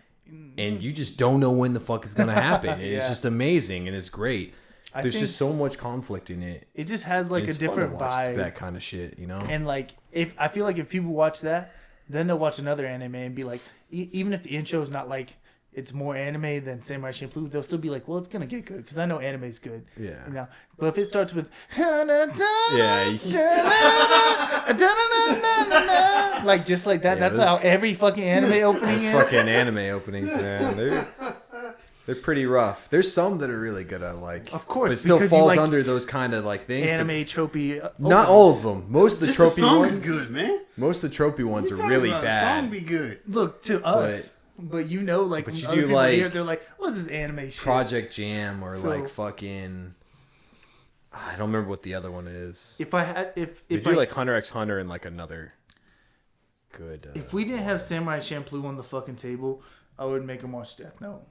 and you just don't know when the fuck it's gonna happen. And Yeah. It's just amazing, and it's great. I There's think just so much conflict in it. it just has like and a it's fun to different watch vibe. that kind of shit, you know. And like, if I feel like if people watch that, then they'll watch another anime and be like, even if the intro is not like it's more anime than Samurai Champloo, they'll still be like, well, it's gonna get good because I know anime's good. Yeah. You know, but if it starts with like just like that, Yeah, that's those- how every fucking anime opening Those is. fucking anime openings, man. They're pretty rough. There's some that are really good at like, Of course, but it still because you falls like under those kind of like things. but Anime tropey. not all of them. Most of the Just tropey the song ones, is good, man. most of the tropey ones What are you really talking about? The song bad. be good. Look to us, but you know, like But when you other do, people like, hear, it, they're like, "What's this anime shit?" Project Jam or So- like fucking I don't remember what the other one is. If I had, They if do I, like Hunter x Hunter and like another good. if we didn't have Samurai Champloo on the fucking table, I would make him watch Death Note.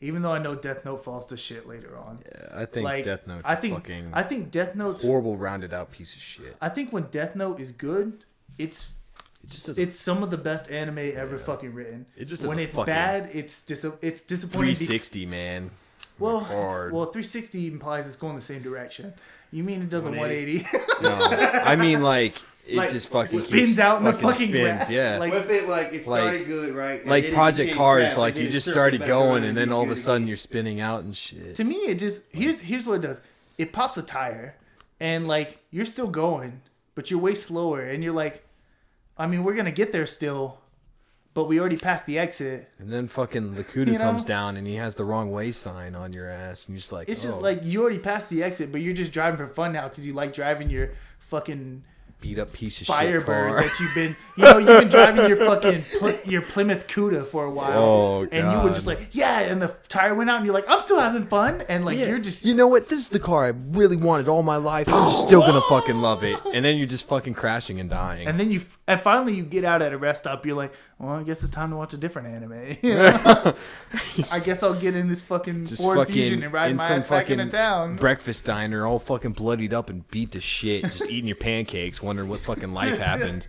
Even though I know Death Note falls to shit later on. Yeah, I think Like, Death Note's I think fucking I think Death Note's horrible, rounded out piece of shit. I think when Death Note is good, it's It just doesn't. it's some of the best anime ever fucking written. It just when doesn't it's fucking- bad, it's disappointing. 360, man. Well, hard. 360 implies it's going the same direction. You mean it does a 180? 180? No, I mean like it Like, just fucking spins keeps out in the fucking fucking spins. grass. Yeah, Like- What if it like it started like- good, right? And like then it Project became Cars, crap, like and then you it just circled started back going, around and then all of a good sudden again. you're spinning out and shit. To me, it just here's what it does. It pops a tire, and like you're still going, but you're way slower, and you're like, I mean, we're gonna get there still, but we already passed the exit. And then fucking Lakuta You know? comes down and he has the wrong way sign on your ass, and you're just like, It's just oh, like you already passed the exit, but you're just driving for fun now because you like driving your fucking beat up piece of shit Firebird car. that you've been driving your fucking your Plymouth Cuda for a while. Oh, and you were God. just like, yeah, and the tire went out, and you're like, I'm still having fun, and like you're just you know what? This is the car I really wanted all my life. I'm still gonna fucking love it. And then you're just fucking crashing and dying. And then and finally you get out at a rest stop. You're like, well, I guess it's time to watch a different anime. You know? I guess I'll get in this fucking just Ford fucking Fusion and ride in my some ass back fucking into town. breakfast diner, all fucking bloodied up and beat to shit, just eating your pancakes, wondering what fucking life happened.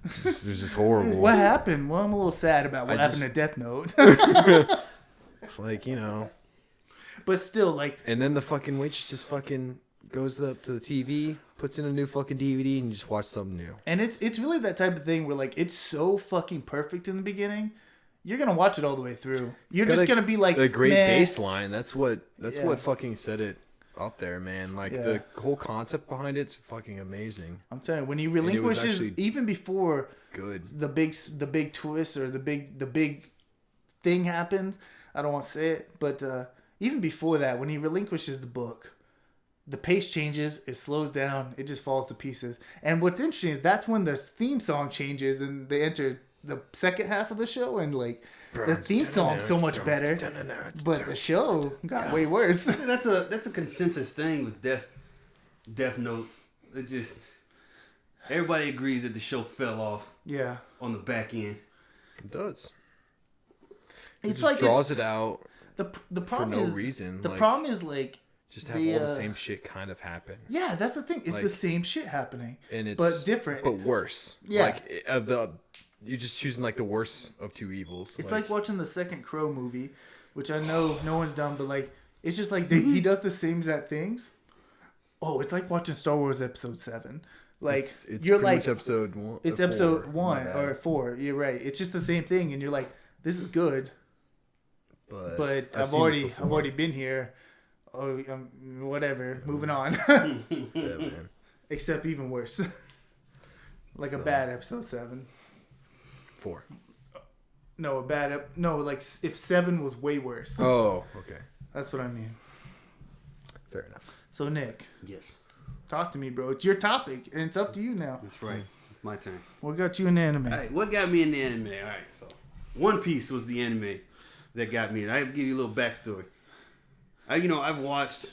It was just horrible. What happened? Well, I'm a little sad about what I happened just- to Death Note. It's like, you know. But still, like, And then the fucking waitress just fucking goes up to the TV, puts in a new fucking DVD, and you just watch something new. and it's really that type of thing where like it's so fucking perfect in the beginning. You're gonna watch it all the way through. You're just gonna be like, a great "Meh." baseline. That's what Yeah. fucking set it up there, man. Like Yeah. the whole concept behind it's fucking amazing. I'm telling you, when he it was relinquishes, actually even before Good. the big twist or the big thing happens, I don't want to say it, but even before that, when he relinquishes the book, the pace changes, it slows down, it just falls to pieces. And what's interesting is that's when the theme song changes and they enter the second half of the show, and like the theme song's so much better, but the show got way worse. That's a consensus thing with Death Note. It just everybody agrees that the show fell off Yeah, on the back end. It does. It it's just like draws it out the problem no is reason, The like, problem is like just have the, all the same shit kind of happen. yeah, that's the thing. It's Like- the same shit happening, And it's but different. but worse. Yeah. Like you're just choosing like the worst of two evils. It's like watching the second Crow movie, which I know no one's done, but like it's just like he does the same exact things. Oh, it's like watching Star Wars Episode 7. Like it's you're pretty like much episode one. it's four, episode my 1 bad. or 4. You're right. It's just the same thing, and you're like, this is good, but I've seen this before. already been here. Oh, whatever. Moving on. Yeah, man. Except even worse. Like a So- bad Episode 7. 4. No, like if 7 was way worse. Oh, okay. That's what I mean. Fair enough. So Nick, Yes, talk to me, bro. It's your topic, and it's up to you now. that's right. It's my turn. What got you in anime? All right, what got me in the anime? All right, so One Piece was the anime that got me. And I give you a little backstory. I've watched,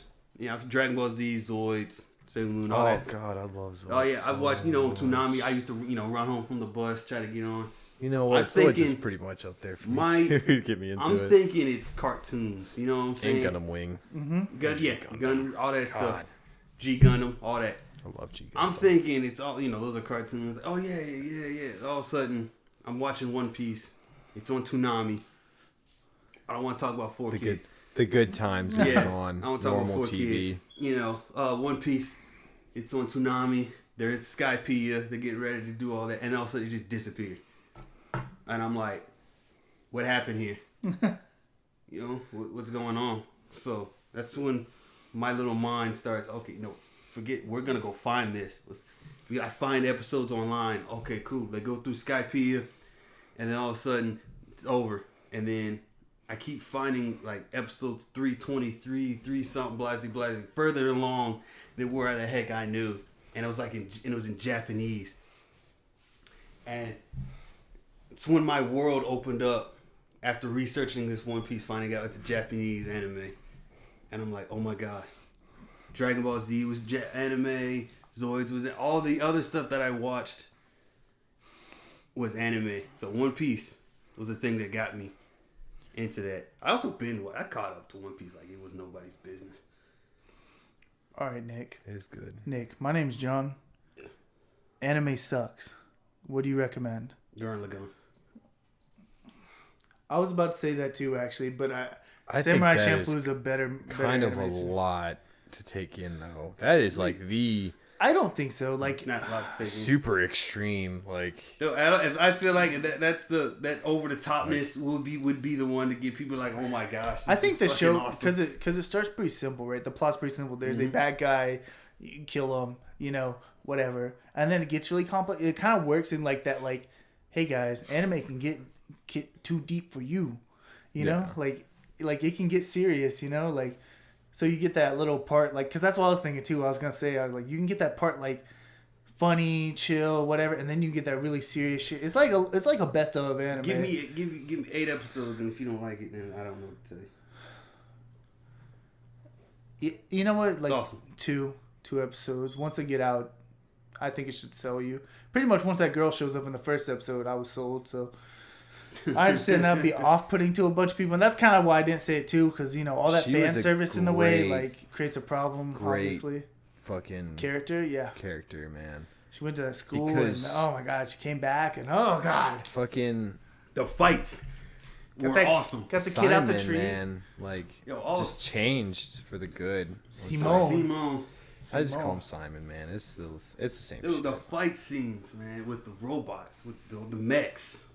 Dragon Ball Z, Zoids, Sailor Moon, all that. God, I love Zoids. Oh yeah, I've watched, Toonami. I used to, run home from the bus, try to get on. You know what? I'm Zoids is thinking pretty much up there for my- me too. Get me into I'm it. thinking it's cartoons. You know what I'm saying? And Gundam Wing. Gun, all that stuff. God, G Gundam, all that. I love G. I'm thinking it's all, those are cartoons. Oh yeah. All of a sudden, I'm watching One Piece. It's on Toonami. I don't want to talk about four kids. The good times is Yeah, on I want to talk about normal four TV. kids. One Piece. It's on Toonami. They're in Skypedia. They're getting ready to do all that, and all of a sudden it just disappeared. And I'm like, what happened here? What's going on? So that's when my little mind starts. Okay, no, forget. We're gonna go find this. I find episodes online. Okay, cool. They go through Skypedia, and then all of a sudden it's over. And then I keep finding like episodes 323, 3 something, blah, further along than where the heck I knew. And it was like it was in Japanese. And it's when my world opened up after researching this One Piece, finding out it's a Japanese anime. And I'm like, oh my God. Dragon Ball Z was anime. Zoids was all the other stuff that I watched was anime. So One Piece was the thing that got me into that. I also I caught up to One Piece like it was nobody's business. All right, Nick. It's good. Nick, my name's John. Yes. Anime sucks. What do you recommend? Gurren Lagann. I was about to say that too, actually, but I Samurai think that Champloo is a better Kind of a anime series. lot to take in, though. That is like the I don't think so. Like, Not a lot to take in. super extreme. Like, No, I feel like that over the topness would be the one to get people like, oh my gosh. I think the this is show fucking awesome. because it starts pretty simple, right? The plot's pretty simple. There's a bad guy, you kill him, whatever, and then it gets really complex. It kind of works in like that, like, hey guys, anime can get too deep for you, know, like it can get serious, like. So you get that little part, like, because that's what I was thinking too. I was gonna say, I was like, you can get that part like funny, chill, whatever, and then you get that really serious shit. It's like a best of anime. Give me 8 episodes, and if you don't like it, then I don't know what to tell you. You know what? Like, It's awesome. two episodes. Once they get out, I think it should sell you. Pretty much once that girl shows up in the first episode, I was sold. So I understand that would be off-putting to a bunch of people, and that's kind of why I didn't say it too, because all that She fan was a service in the way great- like creates a problem. great Obviously, fucking character, yeah. character, man. She went to that school, Because- and oh my god, she came back, and oh god, Fucking The fights were that- awesome. got the kid out the Simon, tree. man. Like, Yo, just changed for the good. Simone. I just call him Simon, man. It's the same Dude, shit. the fight scenes, man, with the robots, with the mechs.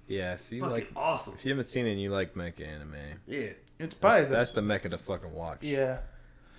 Yeah, if you Fucking like, awesome. if you haven't seen it and you like mecha anime, Yeah. It's probably that's the mecha to fucking watch. yeah.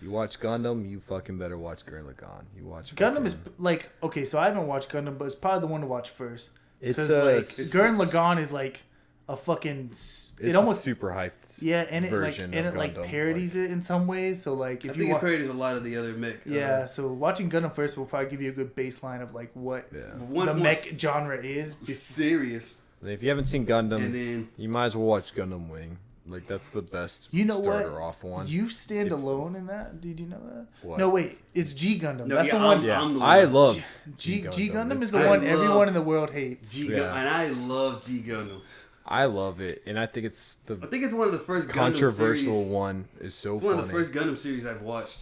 You watch Gundam, you fucking better watch Gurren Lagann. You watch Gundam is fucking- like, okay, so I haven't watched Gundam, but it's probably the one to watch first. It's Because a Gurren Lagann is like a fucking. it's It almost a super hyped. yeah, and it like version and of it like Gundam, parodies it in some ways. So like I if think you it parodies a lot of the other mech. yeah, so watching Gundam first will probably give you a good baseline of like what One's the more mech genre is. serious. And if you haven't seen Gundam, And then you might as well watch Gundam Wing. Like, that's the best You know starter what? off one. You stand alone in that. Did you know that? What? No, wait. It's G Gundam. No, That's yeah, the one. Yeah, I'm the one. I love G Gundam is It's the I one love- everyone in the world hates. Yeah. and I love G Gundam. I love it, and I think it's I the think it's one of the first controversial Gundam series. one. Is so It's funny. one of the first Gundam series I've watched,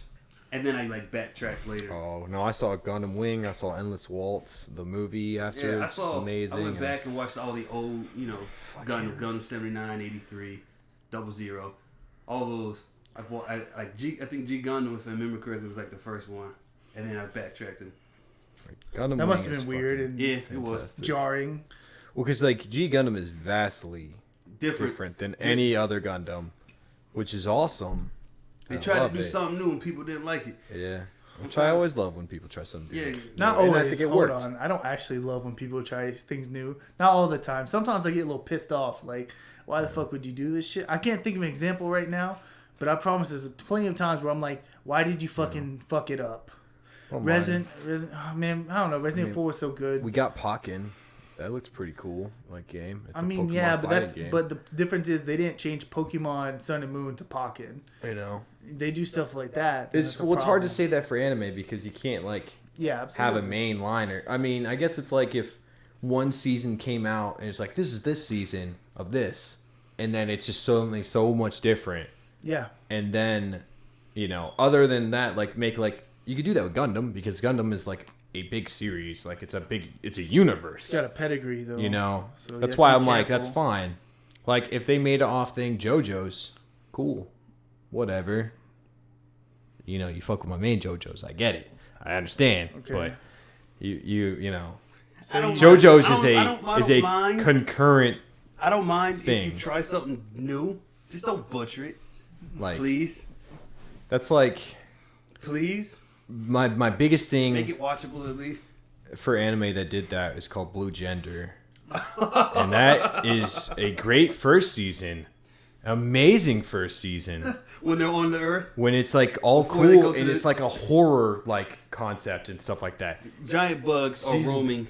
and then I like backtracked later. Oh no! I saw Gundam Wing. I saw Endless Waltz, the movie after. Yeah, I It's saw. amazing. I went and- back and watched all the old, Gundam 79, 83, 00, all those. I think G Gundam, if I remember correctly, was like the first one, and then I backtracked and Gundam That must Wing have is been weird fucking and yeah, it was fantastic. jarring. Well, because like G Gundam is vastly different than any other Gundam, which is awesome. They I tried love to do it. something new and people didn't like it. Yeah, which Sometimes- I always love when people try something. Yeah, new. Not And I always. think it Hold worked. on. I don't actually love when people try things new. Not all the time. Sometimes I get a little pissed off. Like, why the fuck would you do this shit? I can't think of an example right now, but I promise there's plenty of times where I'm like, why did you fucking fuck it up? Oh, my. Resident, oh man, I don't know. Resident Evil 4 was so good. We got Pokken. That looks pretty cool. Like game. It's I a mean, Pokemon yeah, but fighting that's game. but the difference is they didn't change Pokemon Sun and Moon to Pokken. you know, They do stuff like that. then it's a well, it's hard to problem. say that for anime because you can't like Yeah, absolutely. have a main liner. I mean, I guess it's like if one season came out and it's like this is this season of this, and then it's just suddenly so much different. Yeah, And then, other than that, like make like you could do that with Gundam because Gundam is like a big series. Like it's a universe. it's got a pedigree though. So you That's have why to be I'm like, that's careful. fine. Like if they made an off thing, JoJo's, cool, whatever. You fuck with my main JoJo's. I get it. I understand. Okay. But you know, I don't JoJo's mind- is I don't a mind. concurrent I don't mind if thing. you try something new. Just don't butcher it, like. please. That's like Please my biggest thing. make it watchable at least. For anime that did that is called Blue Gender. And that is a great first season. Amazing first season. When they're on the earth, When it's like all Before they cool go to and the- it's like a horror like concept and stuff like that. giant bugs are Season- roaming,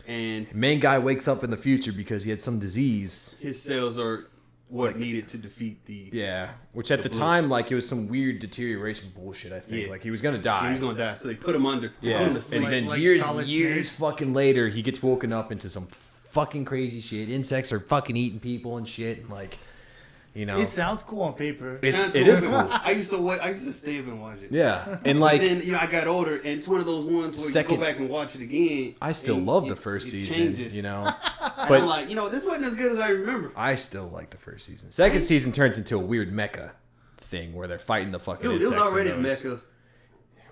and Main guy wakes up in the future because he had some disease. his cells are what needed to defeat the. Yeah, which at the blue. time, like, it was some weird deterioration bullshit. I think, Yeah. like, he was gonna die. He was gonna die, so they put him under. Yeah, Put him and to sleep. then like years Solid years Snake. fucking later, he gets woken up into some fucking crazy shit. Insects are fucking eating people and shit. And like, you know, It sounds cool on paper. Sounds it is cool. cool. I used to stay up and watch it. Yeah, and Like, like, then I got older, and it's one of those ones where Second- you go back and watch it again. I still and love the it- first it season. changes. You know, And but I'm like, this wasn't as good as I remember. I still like the first season. Second season turns into a weird mecha thing where they're fighting the fucking Dude, it was insects. already and those. Mecca.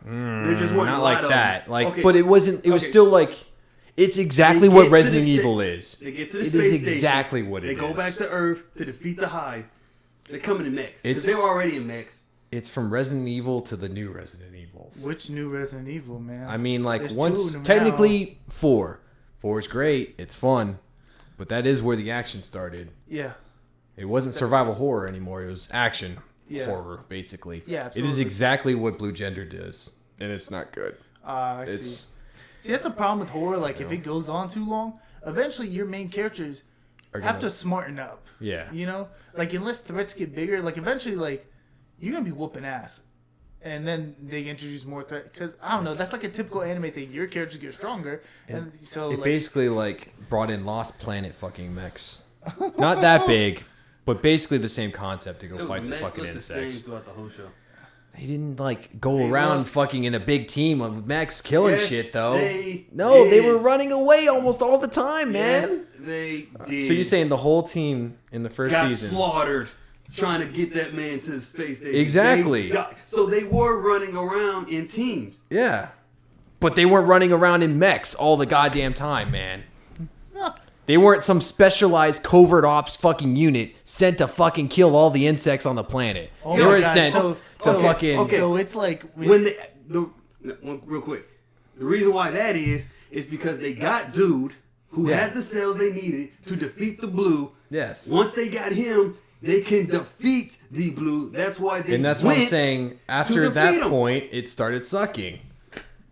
There just wasn't Not a lot like of that. them. Like, Okay. but it wasn't. It was Okay. still like. It's exactly They what get to Resident the sta- Evil is. They get to the It space is station. exactly what it They is. go back to Earth to defeat the Hive. They're coming in mechs. It's- Because they were already in mechs. It's from Resident Evil to the new Resident Evils. Which new Resident Evil, man? I mean, like, There's once two now. technically 4. 4 is great. It's fun, but that is where the action started. Yeah. It wasn't survival horror anymore. It was action Yeah. horror, basically. Yeah, It is absolutely. exactly what Blue Gender does, and it's not good. I see. It's See, that's a problem with horror. Like, if it goes on too long, eventually your main characters are have gonna- to smarten up. Yeah. You know? Like, unless threats get bigger, like, eventually, like, you're going to be whooping ass. And then they introduce more threat. Because, I don't know, that's like a typical anime thing. Your characters get stronger. And so, It like, basically like brought in Lost Planet fucking mechs. Not that big, but basically the same concept to go Dude, fight some mechs fucking look the same insects. throughout the whole show. They didn't like go They around look- fucking in a big team of mechs killing Yes, shit though. they No, they did. were running away almost all the time, man. Yes, they did. So you're saying the whole team in the first got season? slaughtered trying to get that man to the space station. Exactly. So they were running around in teams. Yeah, but they weren't running around in mechs all the goddamn time, man. They weren't some specialized covert ops fucking unit sent to fucking kill all the insects on the planet. oh they my were God, sent so- to okay, fucking. okay. So it's like... When real quick, the reason why that is because they got dude who Yeah. had the cells they needed to defeat the blue. Yes. Once they got him, they can defeat the blue. That's why they And that's what I'm went saying. to After defeat that 'em. point, it started sucking.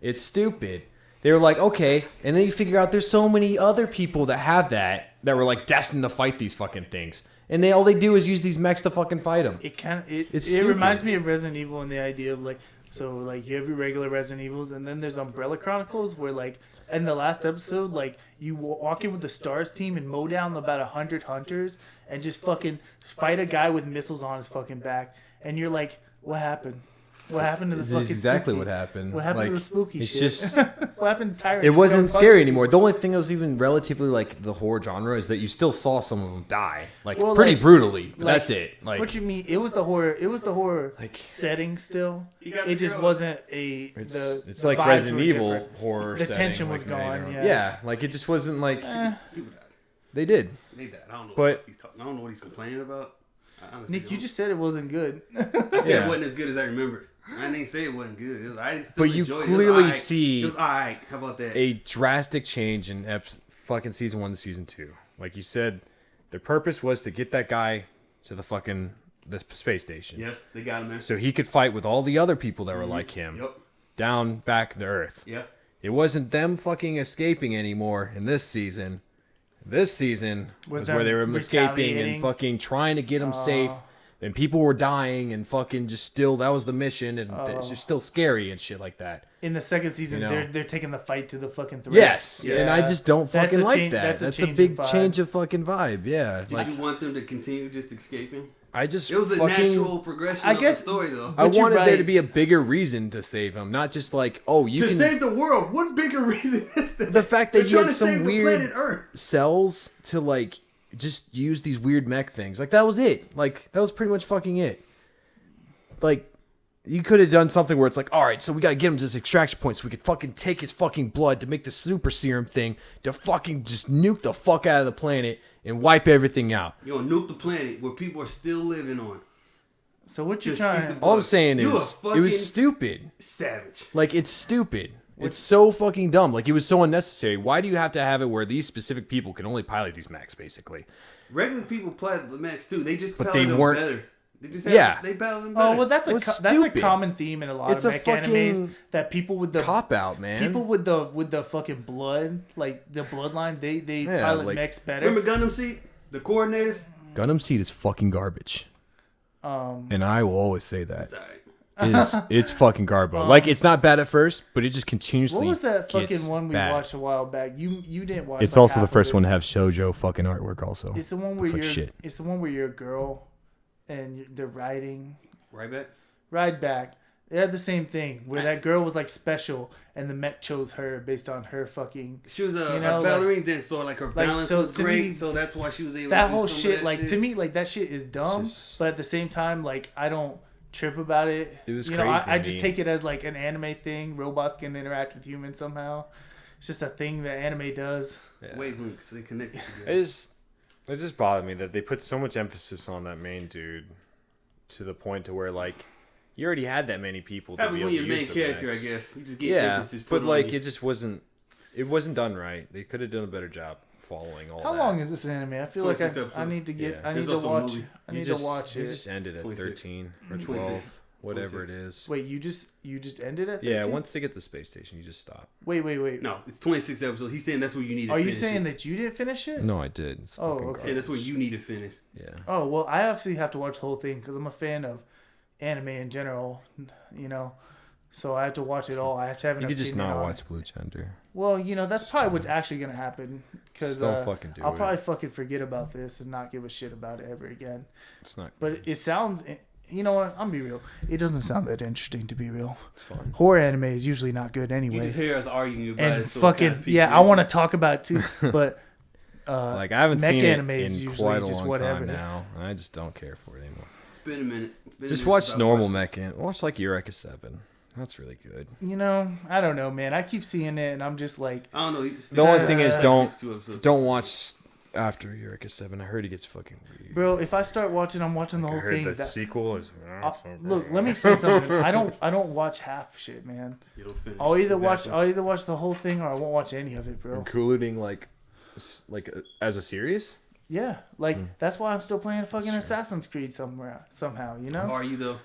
It's stupid. They were like, okay, and then you figure out there's so many other people that have that were like destined to fight these fucking things, and all they do is use these mechs to fucking fight them. It kind of it stupid. reminds me of Resident Evil and the idea of like you have your regular Resident Evils and then there's Umbrella Chronicles where like in the last episode like you walk in with the Stars team and mow down about 100 hunters and just fucking fight a guy with missiles on his fucking back and you're like, what happened? What happened to the This fucking is exactly spooky? what happened. What happened to Like, the spooky it's shit? just- what happened to Tyrant? It Just wasn't got scary punched? anymore. The only thing that was even relatively like the horror genre is that you still saw some of them die, like Well, pretty like- brutally. But like, that's it. Like what you mean? It was the horror. It was the horror Like- setting still. You got It the just girl. wasn't a. it's the like vibes Resident were Evil different. horror. The setting, tension was like, gone, later. yeah. like it just wasn't like People died. they did. They died. I don't know But- what he's talking. I don't know what he's complaining about. I honestly Nick, you don't. just said it wasn't good. I said Yeah. it wasn't as good as I remembered. I didn't say it wasn't good. It was, I still But you enjoyed it. clearly It was alright. see It was alright. How about that? a drastic change in fucking season 1 to season 2. Like you said, their purpose was to get that guy to the space station, Yes, they got him there. so he could fight with all the other people that were like him Yep. down back to Earth. Yep. It wasn't them fucking escaping anymore in this season. This season was them where they were escaping and retaliating? fucking trying to get him safe. And people were dying and fucking just still, that was the mission. And it's just still scary and shit like that. In the second season, You know. they're taking the fight to the fucking threat. Yes. Yeah. And I just don't That's fucking a like change- that. that's a That's a change in big vibe. change of fucking vibe. Yeah. Did Like, you want them to continue just escaping? I just It was a fucking. natural progression I of guess- the story, though. I But you're wanted there right. to be a bigger reason to save him, not just like, oh, you To can save the world, what bigger reason is that? The fact that They're you trying had to some save the weird planet Earth. cells to like just use these weird mech things. Like that was it. Like that was pretty much fucking it. Like you could have done something where it's like, all right, so we got to get him to this extraction point so we could fucking take his fucking blood to make the super serum thing to fucking just nuke the fuck out of the planet and wipe everything out. You're gonna nuke the planet where people are still living on. So what you Just trying? feed the- All I'm saying You a is it fucking- was stupid. Savage. Like it's stupid. It's so fucking dumb. Like it was so unnecessary. Why do you have to have it where these specific people can only pilot these mechs basically? Regular people play the mechs too. They just But piloted they them weren't- better. They just Yeah. they piloted them better. Oh well, that's It was that's a stupid. common theme in a lot It's of a mech fucking animes that people with the Cop out, man. people with the fucking blood, like the bloodline, they Yeah, pilot like- mechs better. Remember Gundam Seed? The coordinators? Gundam Seed is fucking garbage. And I will always say that. It's alright. It's fucking garbo. Like, it's not bad at first, but it just continuously What was that fucking gets one we bad. watched a while back? You didn't watch. It's like also the half of first it. one to have shoujo fucking artwork also. It's the one where Looks you're. like shit. It's the one where you're a girl, and they're riding. Right back. Ride back. They had the same thing where that girl was like special, and the mech chose her based on her fucking. She was a, You know, a ballerina dancer, so like her balance so was to great, me, so that's why she was able That to do whole some of shit, that like shit. to me, like that shit is dumb. just- But at the same time, like I don't trip about it. It was you know, crazy to I just me. take it as like an anime thing. Robots can interact with humans somehow. It's just a thing that anime does. Wavelengths, they connected together. It just bothered me that they put so much emphasis on that main dude to the point to where like you already had that many people to Happens be when able to you're use main the character, I mechs. guess. You just get Yeah, emphasis put but on like you. it just wasn't. It wasn't done right. They could have done a better job following all How that. long is this anime? I feel like 26 I episodes. need to get. Yeah. I need There's to also a watch. movie. I need to watch You it. just ended at 26. 13 or 26. 12, whatever it is. Wait, you just ended it? Yeah, once they get the space station, you just stop. Wait. No, it's 26 episodes. He's saying that's where you need to Are finish. you saying it. that you didn't finish it? No, I did. It's Oh, fucking okay. Saying that's where you need to finish. Yeah. Oh well, I obviously have to watch the whole thing because I'm a fan of anime in general. You know, so I have to watch it all. I have to have an You could just opinion not on watch it. Blue Gender. Well, you know, that's probably what's actually gonna happen because Just don't fucking do I'll it. probably fucking forget about this and not give a shit about it ever again. It's not. But it sounds. You know what? I'm be real. It doesn't sound that interesting to be real. It's fine. Horror anime is usually not good You anyway. just hear us arguing about And it. So fucking it kinda piques yeah, your I want to interest. talk about it too, but Like I haven't mech seen it anime is in usually quite a just long whatever. time now, and I just don't care for it anymore. It's been a minute. It's been a Just minute watch since I normal watched it. mech. Watch like Eureka 7. That's really good. you know, I don't know, man. I keep seeing it, and I'm just like, I don't know. The only thing is don't Two episodes. watch after Eureka 7. I heard it gets fucking weird. bro, if I start watching, I'm watching the I whole heard thing. the That, sequel is. look, let me explain something. I don't watch half shit, man. You don't finish. I'll either Exactly. watch the whole thing or I won't watch any of it, bro. Including like as a series. Yeah, like that's why I'm still playing fucking Assassin's Creed somehow. You know, Are you though?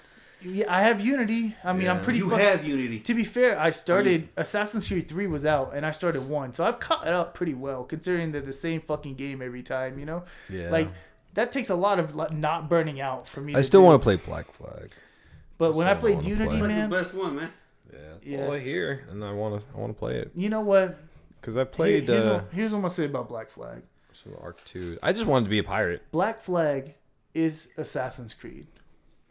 yeah, I have Unity. I mean, I'm Yeah. pretty. You fucking, have Unity. To be fair, I started Assassin's Creed 3 was out, and I started 1, so I've caught up pretty well considering they're the same fucking game every time. You know, Yeah. like that takes a lot of not burning out for me. I still want to play Black Flag. But when I still played wanna Unity, play. It's like man, the best one, man. Yeah, that's Yeah. all I hear, and I want to play it you know what? because I played Here's what I'm gonna say about Black Flag. some Arc 2. I just wanted to be a pirate. Black Flag is Assassin's Creed.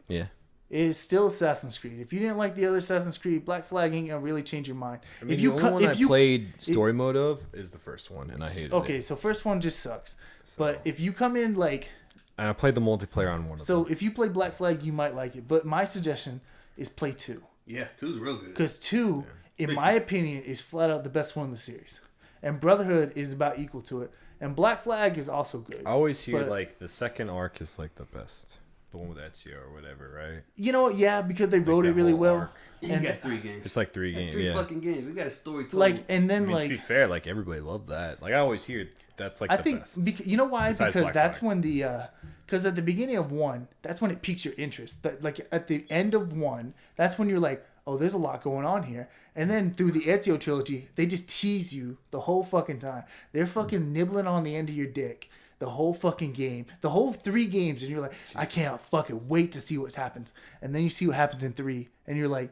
Yeah. It is still Assassin's Creed. If you didn't like the other Assassin's Creed, Black Flag ain't gonna really change your mind. I mean, if you the only one I if you played story mode of is the first one, and I hated okay, it. so first one just sucks. So- But if you come in like And I played the multiplayer on one of so, them. if you play Black Flag, you might like it. But my suggestion is play 2 Yeah, two's real good. because 2, in my opinion, is flat out the best one in the series, and Brotherhood is about equal to it, and Black Flag is also good. I always hear but- like the second arc is like the best, the one with Ezio or whatever, right? You know what? Yeah, because they wrote that it really whole well, arc. You and got 3 games. It's like 3 games. Three Yeah. fucking games. We got a story told. like, and I then mean, to be like. fair, like everybody loved that. Like I always hear that's like I the think best. you know why? Besides Because Black that's Flag. when the because at the beginning of 1, that's when it piques your interest. That like at the end of 1, that's when you're like, oh, there's a lot going on here. And then through the Ezio trilogy, they just tease you the whole fucking time. They're fucking nibbling on the end of your dick the whole fucking game, the whole 3 games, and you're like, I can't fucking wait to see what happens. And then you see what happens in 3, and you're like,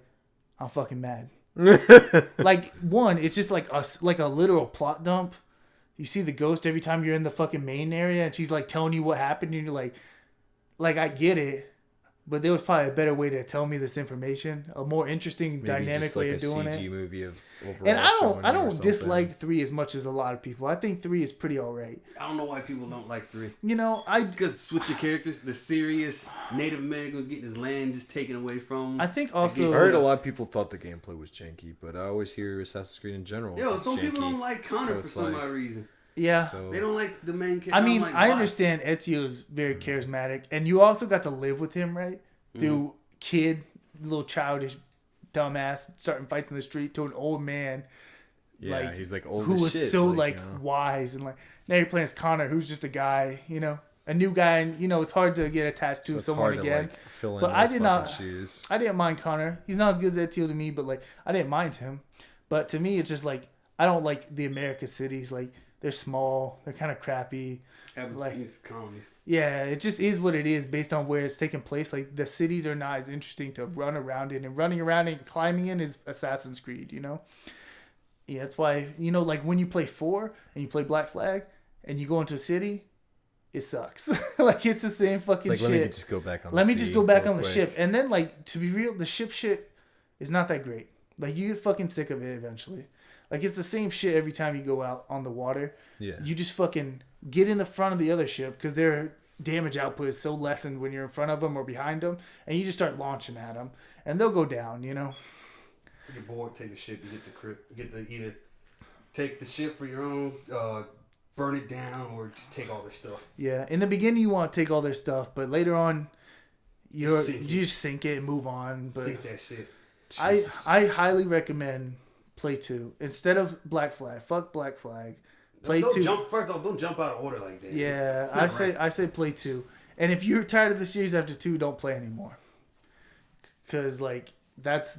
I'm fucking mad. Like 1, it's just like a literal plot dump. You see the ghost every time you're in the fucking main area, and she's like telling you what happened, and you're like I get it, but there was probably a better way to tell me this information, a more interesting, Maybe dynamic just like way a of doing CG it. movie of Overwatch And I showing you or don't something. dislike 3 as much as a lot of people. I think 3 is pretty alright. I don't know why people don't like 3. You know, It's because switch your characters. The serious Native Americans getting his land just taken away from him. I think also I heard a lot of people thought the gameplay was janky, but I always hear Assassin's Creed in general. Yo, it's some janky. people don't like Connor So for it's some like- odd reason. yeah. So They don't like the main character. I mean, like I why. understand Ezio is very charismatic, and you also got to live with him, right? Through kid, little childish, dumbass, starting fights in the street to an old man, yeah, he's like old who as was shit, so you know? wise, and like now you're playing as Connor, who's just a guy, you know, a new guy, and you know it's hard to get attached to So it's someone hard again. To, like, fill in But I those did fucking not- shoes. I didn't mind Connor. He's not as good as Ezio to me, but like I didn't mind him. But to me, it's just like I don't like the America cities. Like They're small. They're kind of crappy. Like colonies. Yeah, it just is what it is based on where it's taking place. Like the cities are not as interesting to run around in, and running around and climbing in is Assassin's Creed. You know. Yeah, that's why like when you play 4 and you play Black Flag and you go into a city. It sucks. Like it's the same fucking it's like, shit. Let me just go back on. Let the me just go back real on the quick. ship, and then like to be real, the ship shit is not that great. Like you get fucking sick of it eventually. Like it's the same shit every time you go out on the water. Yeah. You just fucking get in the front of the other ship because their damage output is so lessened when you're in front of them or behind them, and you just start launching at them, and they'll go down. You get bored, take the ship. You get the either take the ship for your own. Burn it down or just take all their stuff. Yeah, in the beginning you want to take all their stuff, but later on you just sink it and move on. But sink that shit. I highly recommend play 2 instead of Black Flag. Fuck Black Flag. Play 2. First off, don't jump out of order like that. Yeah, it's I say play 2. And if you're tired of the series after 2, don't play anymore. Cause like that's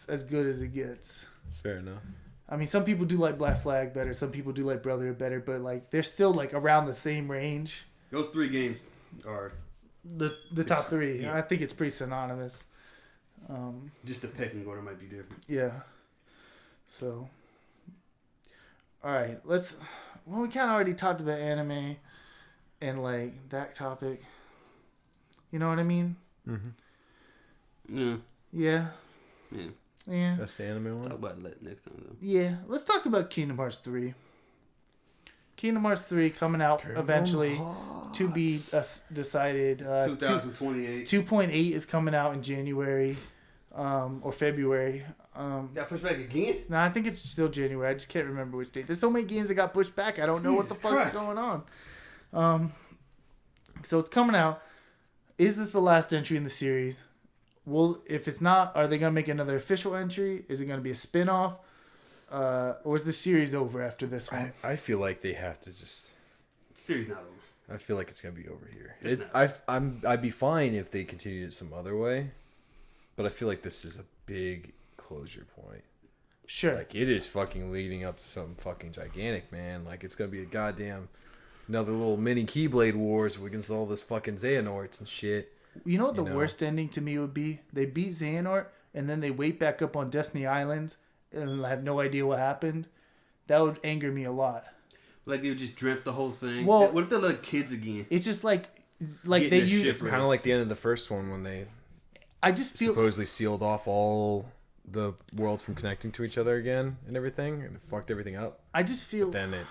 as good as it gets. Fair enough. I mean, some people do like Black Flag better. Some people do like Brotherhood better, but like they're still like around the same range. Those 3 games are the top 3. Yeah. I think it's pretty synonymous. Just the pecking order might be different. Yeah. So, all right, well, we kind of already talked about anime and like that topic. You know what I mean? Mm-hmm. Yeah. Yeah. Yeah. Yeah. That's the anime one. Talk about it next time though. Yeah. Let's talk about Kingdom Hearts 3. Kingdom Hearts 3 coming out eventually to be decided. 2028. 2.8 is coming out in January or February. Got pushed back again? No, I think it's still January. I just can't remember which date. There's so many games that got pushed back. I don't know what the fuck's Christ. going on. So it's coming out. Is this the last entry in the series? Well, if it's not, are they going to make another official entry? Is it going to be a spin-off? Or is the series over after this one? I feel like they have to just. The series not over. I feel like it's gonna be over here. It's not. I'd be fine if they continued it some other way, but I feel like this is a big closure point. Sure. Like it is fucking leading up to something fucking gigantic, man. Like it's gonna be a goddamn another little mini Keyblade wars against all this fucking Xehanorts and shit. You know what the worst ending to me would be? They beat Xehanort, and then they wait back up on Destiny Islands, and I have no idea what happened. That would anger me a lot. Like they would just dreamt the whole thing. Well, what if they're like kids again? It's just like Getting they their use. shit It's kind of like the end of the first one when they I just feel supposedly sealed off all the worlds from connecting to each other again and everything, and it fucked everything up. I just feel Then it.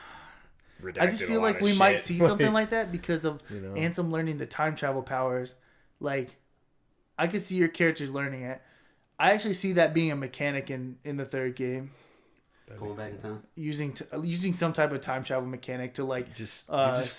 I just feel like we might see something like that because of You know? Ansem learning the time travel powers. Like, I could see your characters learning it. I actually see that being a mechanic in the third game, Going back in time. using some type of time travel mechanic to like you're just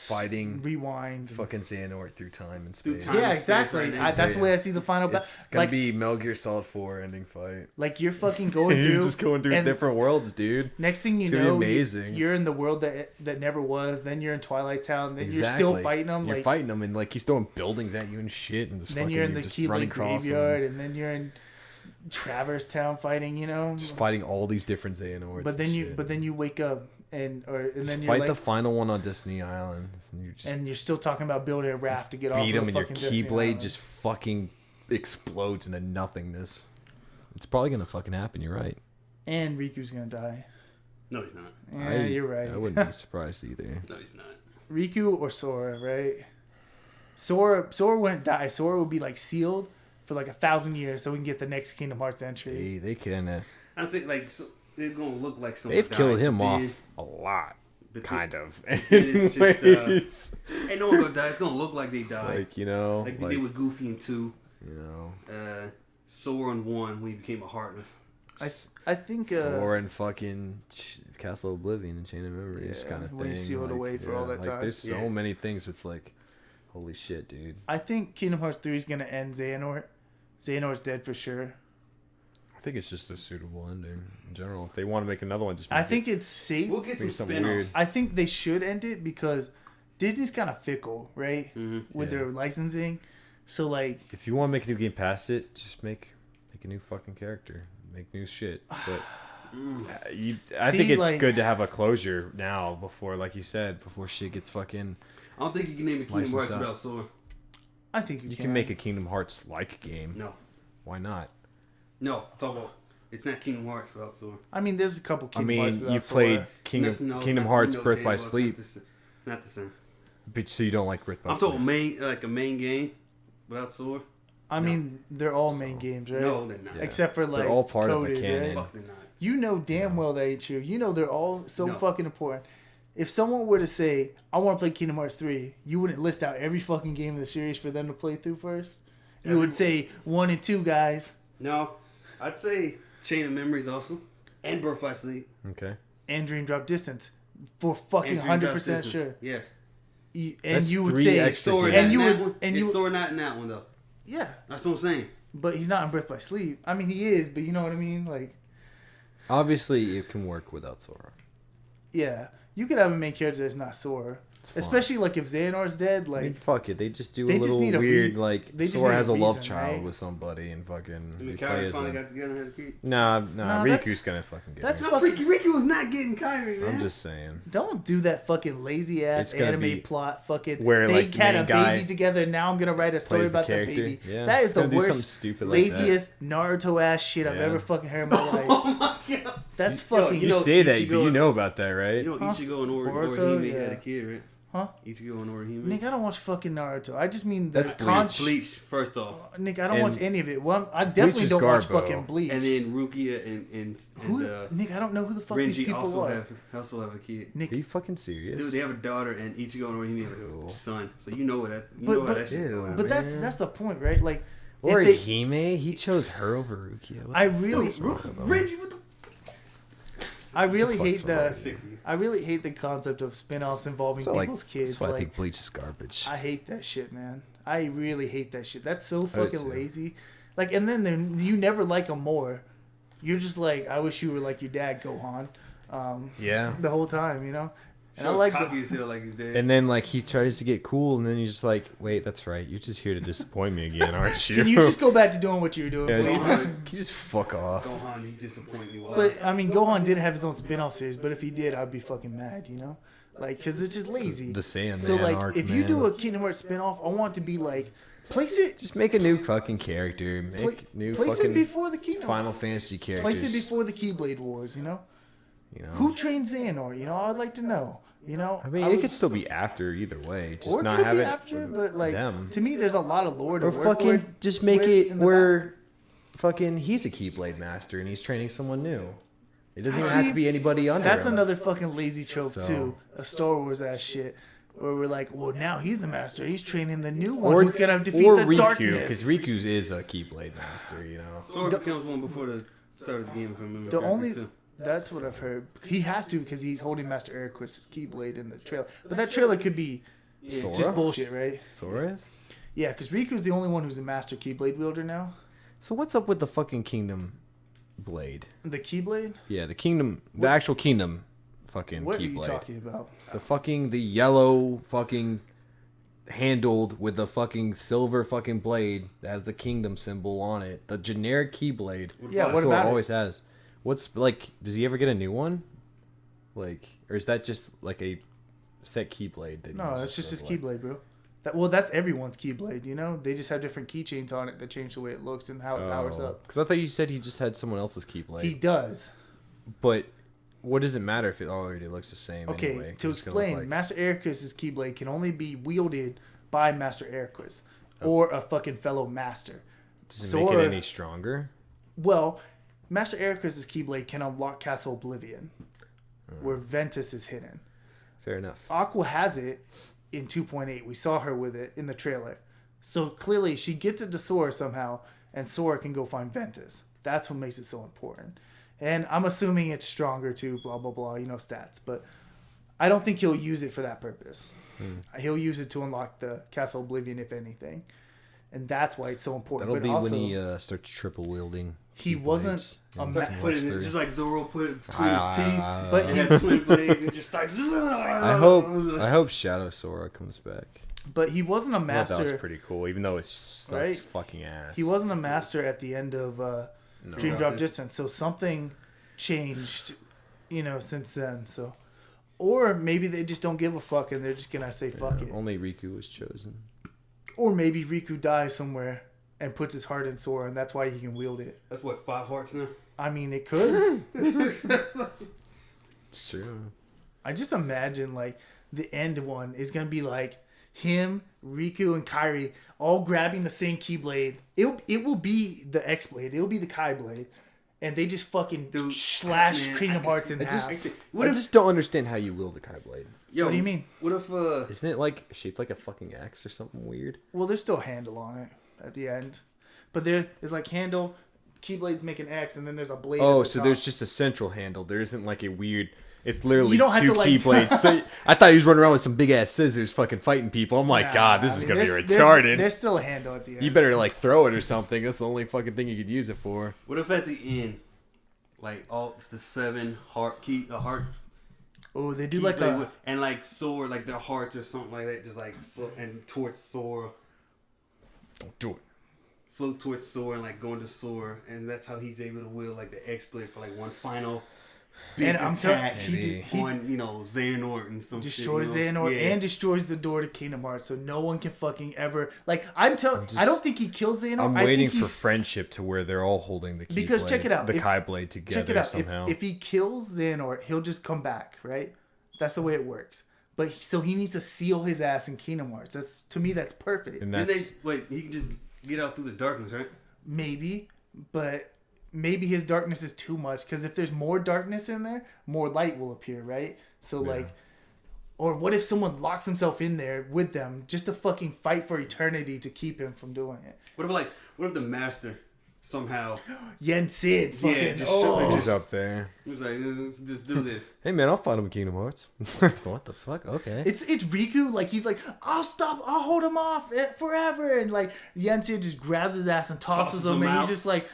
fighting rewind. fucking Xehanort through time and Through space. time. Yeah, exactly. That's the way I see the final battle. It's gonna Like, be Metal Gear Solid 4 ending fight. like you're fucking going through. You're just going through and different worlds, dude. Next thing you It's gonna be know, amazing. you're in the world that never was. Then you're in Twilight Town. Then you're Exactly. still fighting them. You're like, fighting them, and like he's throwing buildings at you and shit, and just then fucking, you're in the just running Keyblade across them. graveyard, and then you're in Traverse Town fighting. Just fighting all these different Xehanorts. but then you wake up and then just you're fight like, the final one on Destiny Island, and you're just still talking about building a raft to get off beat the him, and your fucking Destiny Keyblade Island. just fucking explodes into nothingness. It's probably gonna fucking happen. You're right. And Riku's gonna die. No, he's not. Yeah, you're right. I wouldn't be surprised either. No, he's not. Riku or Sora, right? Sora wouldn't die. Sora would be like sealed for like 1,000 years, so we can get the next Kingdom Hearts entry. They can. I'm saying like so they're gonna look like someone. They've killed died, him but off then- a lot, but kind of. it's just, Ways. ain't no one gonna die. It's gonna look like they died. Like, you know, Like they did with Goofy in 2, you know, Sora in 1 when he became a Heartless. I think Sora and fucking Castle Oblivion and Chain of Memories Yeah, kind of thing. when you sealed away for all that time. There's so Yeah. many things. It's like, holy shit, dude. I think Kingdom Hearts 3 is gonna end Xehanort. Xehanort's dead for sure. I think it's just a suitable ending in general. If they want to make another one, just make I think it's safe. We'll get some Maybe something spin-offs. I think they should end it because Disney's kind of fickle, right? With Yeah. their licensing. So like, if you want to make a new game past it, just make a new fucking character, make new shit. But I think See, it's like- good to have a closure now before, like you said, before shit gets fucking. I don't think you can name a Kingdom Licensed Hearts out. without Sora. I think You can make a Kingdom Hearts like game. No. Why not? No. Talk about. It's not Kingdom Hearts without Sora. I mean, there's a couple I Kingdom Hearts mean, without you Sora. played It's not- Kingdom Hearts you know Birth damn by well Sleep, It's not the same. but so you don't like Birth by I'm Sleep. talking like a main game without Sora. I mean, they're all main games, right? No, they're not. Yeah. Except for like all part of the coded, canon. right? Fuck, they're not. You know damn well that ain't true. You know they're all so No. fucking important. If someone were to say, I want to play Kingdom Hearts 3, you wouldn't list out every fucking game in the series for them to play through first? You would say 1 and 2, guys. No, I'd say Chain of Memories also, and Birth by Sleep, Okay. And Dream Drop Distance. For fucking and Dream Drop 100% Distance. sure. Yes. And That's you would 3 say, extra Sora games. not and you in that would, one. and It's you, Sora not in that one though. yeah. That's what I'm saying. But he's not in Birth by Sleep. I mean, he is, but you know what I mean? Like, Obviously, it can work without Sora. yeah. You could have a main character that's not Sora. It's fine. Especially, like, if Xehanor's dead, I mean, like, fuck it. They just do they a just little need a weird, re- like, they just Sora need has a a love reason, child right? with somebody and fucking. I mean, they play Kyrie as finally them. got together and had a kid. Nah, Nah, Riku's that's- gonna fucking get that's it. No, fucking- Ricky was not getting Kyrie, man. I'm just saying. don't do that fucking lazy ass It's gonna anime be plot. Fucking where, they like, the had main a guy baby together. Now I'm gonna write a story plays the about that character. baby. Yeah, That is it's the gonna do something worst, stupid like that. laziest Naruto ass shit I've Yeah. ever fucking heard in my life. Oh my god. That's Yo, fucking. You know, say that, Ichigo- but you know about that, right? You know, Huh? Ichigo and Boruto, Orihime yeah. had a kid, right? Huh? Ichigo and Orihime. Nick, I don't watch fucking Naruto. I just mean the That's Bleach, first off, Nick, I don't And watch any of it. Well, I definitely is don't watch Garbo. fucking Bleach. and then Rukia and who? Nick, I don't know who the fuck these Renji people also are. have a kid. Nick, Are you fucking serious? Dude, they have a daughter, and Ichigo and Orihime have Ew. a son. So you know what that's. You But- know what but- that shit's Ew. going on. but man. that's the point, right? Like, Or if they- Hime, he chose her over Rukia. What I the really, fuck's wrong with him? Renji, what the? I really fuck's hate wrong the. with Sick of you. I really hate the concept of spin-offs involving So, like, people's kids. that's why I Like, think Bleach is garbage. I hate that shit, man. I really hate that shit. That's so do fucking too. lazy. Like, and then you never like them more. You're just like, I wish you were like your dad, Gohan, Yeah. the whole time, you know. And I Shows like cocky as hell, like he's dead. And then like he tries to get cool, and then you're just like, wait, that's right. You're just here to disappoint me again, aren't you? Can you just go back to doing what you were doing, Yeah, please? can you just fuck off? Gohan, you disappoint me. But I mean, Gohan did have his own spin-off series, but if he did, I'd be fucking mad, you know, like because it's just lazy. The Saiyan So Man like, arc, if you man. do a Kingdom Hearts spin-off, I want it to be like, place it, Just make a new fucking character. Make pla- new place it fucking before the Kingdom. Final Fantasy characters. Place it before the Keyblade Wars, you know. You know. Who trains Xehanort? You know, I'd like to know. You know, I mean, it could still be after either way. Just or it not could have be it after, with but like them. to me, there's a lot of lore to Or work fucking with, just make with it in the where fucking he's a Keyblade master and he's training someone new. It doesn't even have See, to be anybody under That's him. another fucking lazy trope So- too, a Star Wars ass shit, where we're like, well, now he's the master. He's training the new one Or who's gonna defeat or the Riku, darkness. because Riku is a Keyblade master. You know. Sora becomes one before the start of the game, if I remember The correctly, only too. that's what I've heard. He has to because he's holding Master Ericus' Keyblade in the trailer. But that trailer could be Sora? just bullshit, right? Sora's? Yeah, because Riku's the only one who's a Master Keyblade wielder now. So what's up with the fucking Kingdom Blade? The Keyblade? Yeah, the Kingdom, the actual Kingdom fucking What are you Keyblade. talking about? The yellow fucking handled with the fucking silver fucking blade that has the Kingdom symbol on it. The generic Keyblade. Yeah, That's what what about it it? always has. What's like? Does he ever get a new one? Like, or is that just like a set Keyblade? That he No, uses it's just for, his like- Keyblade, bro. Well, that's everyone's Keyblade, you know? They just have different keychains on it that change the way it looks and how it powers up. Because I thought you said he just had someone else's Keyblade. He does. But what does it matter if it already looks the same? Okay, anyway? to It's gonna look explain, like- Master Ericus' Keyblade can only be wielded by Master Ericus or a fucking fellow master. does it make Sora- it any stronger? Well, Master Ericus' Keyblade can unlock Castle Oblivion, where Ventus is hidden. Fair enough. Aqua has it in 2.8. We saw her with it in the trailer. So clearly she gets it to Sora somehow, and Sora can go find Ventus. That's what makes it so important. And I'm assuming it's stronger too, blah, blah, blah, you know, stats. But I don't think he'll use it for that purpose. He'll use it to unlock the Castle Oblivion, if anything. And that's why it's so important. That'll but be also, when he starts triple wielding. he wasn't a It's like put it in, just like Zoro put it between his teeth. but And he, had twin blades and just starts. I hope Shadow Sora comes back. but he wasn't a I thought that was master. pretty cool, even though it sucks Right? fucking ass. He wasn't a master at the end of Dream Drop Distance. So something changed, since then. So, or maybe they just don't give a fuck and they're just gonna say fuck it. Only Riku was chosen. Or maybe Riku dies somewhere and puts his heart in Sora, and that's why he can wield it. That's what, 5 hearts now? I mean, it could. Sure. I just imagine like the end one is gonna be like him, Riku, and Kairi all grabbing the same Keyblade. It will be the X Blade. It will be the Kai Blade, and they just fucking slash Kingdom Hearts in half. I just don't understand how you wield the Kai Blade. Yo, What do you mean? What if Isn't it like shaped like a fucking axe or something weird? Well, there's still a handle on it at the end, but there is like handle. Keyblades make an X, and then there's a blade. Oh, at the so top. there's just a central handle. There isn't like a weird. It's literally You don't have two to, like- keyblades. So, I thought he was running around with some big ass scissors, fucking fighting people. I'm like, Nah, God, this I is mean, gonna be there's- retarded. There's still a handle at the end. You better like throw it or something. That's the only fucking thing you could use it for. what if at the end, like all the 7 heart Oh, they do key like blade a. with- and like Sora, like their hearts or something like that, just like float and towards Sora, Don't do it. float towards Sora and like going to Sora, and that's how he's able to wield like the X Blade for like one final big And I'm telling attack he on Xehanort and some destroys shit, Xehanort Yeah. and destroys the door to Kingdom Hearts, so no one can fucking ever like. I don't think he kills Xehanort. I'm I waiting think for friendship to where they're all holding the key Because blade, check it out, the if- Kai Blade together check it out. somehow. If he kills Xehanort, he'll just come back, right? That's the way it works. But so he needs to seal his ass in Kingdom Hearts. That's to me, that's perfect. and Then that's he can just get out through the darkness, right? Maybe, but maybe his darkness is too much because if there's more darkness in there, more light will appear, right? So like, or what if someone locks himself in there with them just to fucking fight for eternity to keep him from doing it? What if the master somehow Yen Sid, fucking just show it, he's up there. he was like, let's just do this? Hey man, I'll fight him in Kingdom Hearts. What the fuck? Okay. It's Riku, like he's like, I'll hold him off forever, and like Yen Sid just grabs his ass and tosses him, and out. he's just like,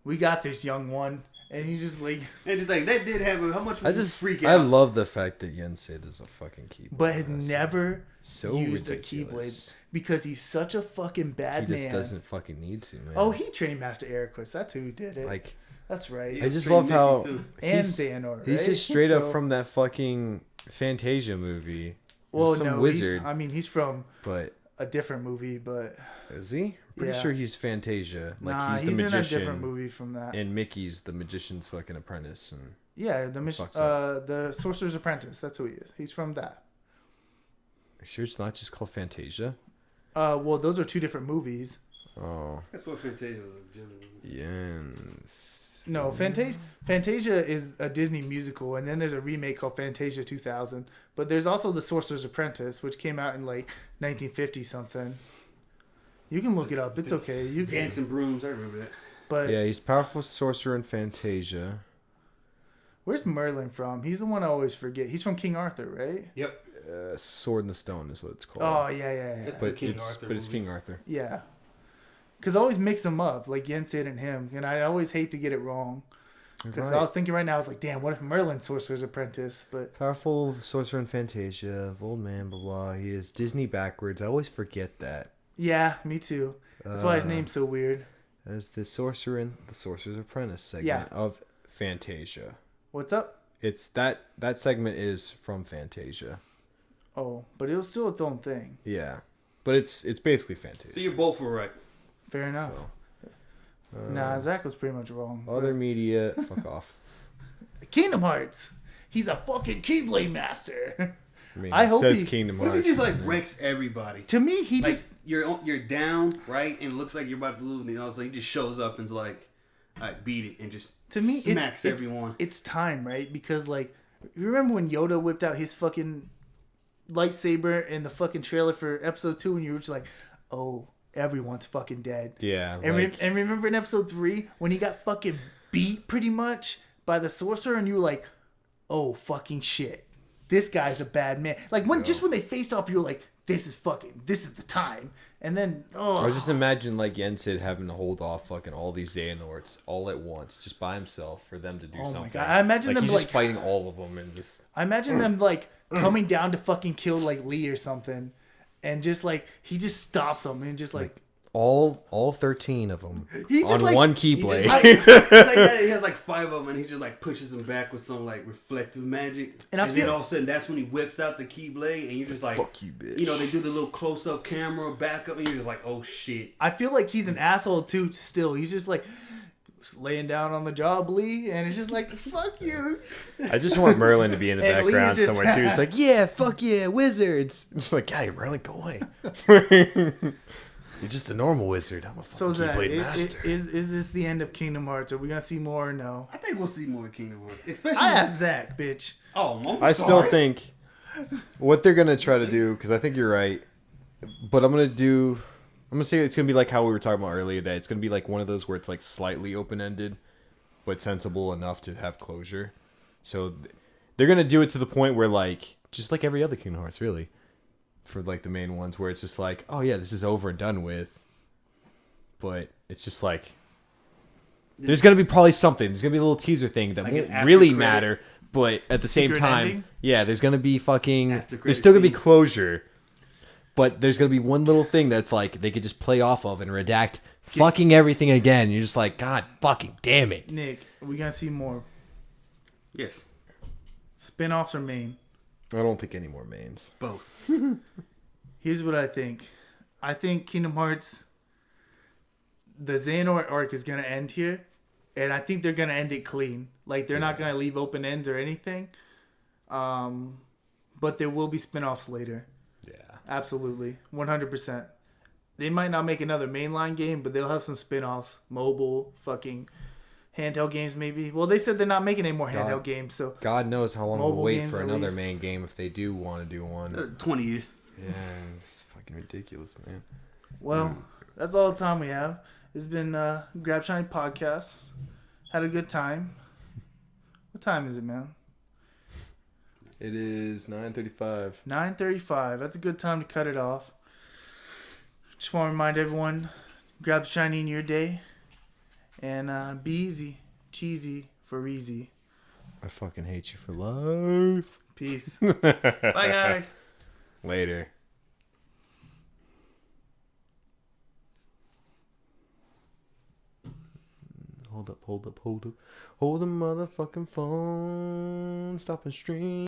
we got this, young one, and he's just like, And just like that did happen. How much I would you just freak I out? love the fact that Yen Sid is a fucking keyblade. but has That's never so used ridiculous. a Keyblade because he's such a fucking bad He just man. doesn't fucking need to, man. Oh, he trained Master Eriquis. That's who did it. like That's right. Yeah. I just trained love Mickey, how too. And he's, Xehanort, he's right? just straight So- up from that fucking Fantasia movie. well, some no, wizard, he's from but a different movie, but is he? Pretty Yeah. sure he's Fantasia. Like nah, he's he's the in a magician, different movie from that. and Mickey's the magician's fucking apprentice. And Yeah, fuck's up? the Sorcerer's Apprentice. That's who he is. He's from that. you sure it's not just called Fantasia? Well, those are two different movies. Oh, That's what Fantasia was a gentleman. yes. No, Fantasia is a Disney musical, and then there's a remake called Fantasia 2000. But there's also The Sorcerer's Apprentice, which came out in like 1950 something. You can look it up. It's okay. You can. Dancing brooms, I remember that. But Yeah, he's powerful sorcerer in Fantasia. where's Merlin from? He's the one I always forget. He's from King Arthur, right? Yep. Sword in the Stone is what it's called. Oh yeah. That's the but King it's Arthur but it's movie. King Arthur. Yeah. Because I always mix them up, like Yen Sid and him, and I always hate to get it wrong. Because Right. I was thinking right now, I was like, damn, what if Merlin's Sorcerer's Apprentice? But Powerful sorcerer in Fantasia, old man, blah blah. He is Disney backwards. I always forget that. yeah, me too. That's why his name's so weird. As the sorcerer in the Sorcerer's Apprentice segment Yeah. of Fantasia. What's up? It's that segment is from Fantasia. Oh, but it was still its own thing. Yeah, but it's basically Fantasia. So you both were right. Fair enough. So, Nah, Zach was pretty much wrong. other media, fuck off. Kingdom Hearts. He's a fucking Keyblade master. I mean, I it hope says he- Kingdom What if Hearts. he just like and then- wrecks everybody? To me, he Like just you're down, right, and it looks like you're about to lose, and all of a sudden he just shows up and's like, "All right, beat it," and just to me smacks it's everyone. It's time, right? Because like, you remember when Yoda whipped out his fucking lightsaber in the fucking trailer for Episode 2, and you were just like, oh, everyone's fucking dead. Yeah, And, like, and remember in Episode 3 when he got fucking beat pretty much by the sorcerer, and you were like, oh fucking shit, this guy's a bad man. Like just when they faced off, you were like, this is the time. And then I was just imagine like Yen Sid having to hold off fucking all these Xehanorts all at once, just by himself, for them to do Oh my something. God. I imagine them, he's like- just fighting all of them and just. I imagine them like coming down to fucking kill like Lee or something, and just like he just stops them and just like All 13 of them He just, on like- one He keyblade. he has like 5 of them, and he just like pushes them back with some like reflective magic, And and, I then feel- all of a sudden that's when he whips out the keyblade, and you're just like, Fuck you, bitch. You know, they do the little close up camera back up, and you're just like, oh shit. I feel like he's an asshole too. Still, he's just like laying down on the job, Lee, and it's just like fuck you. I just want Merlin to be in the And Lee background just- somewhere too. It's like, yeah, fuck yeah, wizards. Just like, hey, Merlin, go away. You're just a normal wizard. I'm a fucking So Zach, keyblade master. is this the end of Kingdom Hearts? Are we gonna see more or no? I think we'll see more Kingdom Hearts, especially. I asked Zach, bitch. Oh, I'm I still sorry. think what they're gonna try to do, because I think you're right, but I'm gonna say it's gonna be like how we were talking about earlier, that it's gonna be like one of those where it's like slightly open ended, but sensible enough to have closure. So they're gonna do it to the point where like just like every other Kingdom Hearts, really, for like the main ones, where it's just like, oh yeah, this is over and done with, but it's just like there's gonna be probably something. There's gonna be a little teaser thing that Like an won't after really credit. matter. But at the same Secret time, ending? yeah, there's gonna be fucking. After credit There's still gonna be scene. closure, but there's gonna be one little thing that's like they could just play off of and redact fucking everything again. You're just like, God fucking damn it. Nick, are we gonna see more Yes, spin-offs or main? I don't think any more mains. both. Here's what I think. I think Kingdom Hearts, the Xehanort arc is gonna end here, and I think they're gonna end it clean. Like they're not gonna leave open ends or anything. But there will be spin-offs later. Yeah. Absolutely, 100%. They might not make another mainline game, but they'll have some spin-offs, mobile, fucking handheld games maybe. Well, they said they're not making any more handheld games, so God knows how long Mobile we'll wait games for at another least. main game if they do want to do one. 20 years. Yeah, it's fucking ridiculous, man. well, that's all the time we have. It's been Grab Shiny Podcast. Had a good time. What time is it, man? It is 9:35. 9:35. That's a good time to cut it off. Just want to remind everyone, grab shiny in your day, and be easy, cheesy for easy. I fucking hate you for life. Peace. Bye, guys. Later. Hold up. Hold the motherfucking phone. Stop and stream.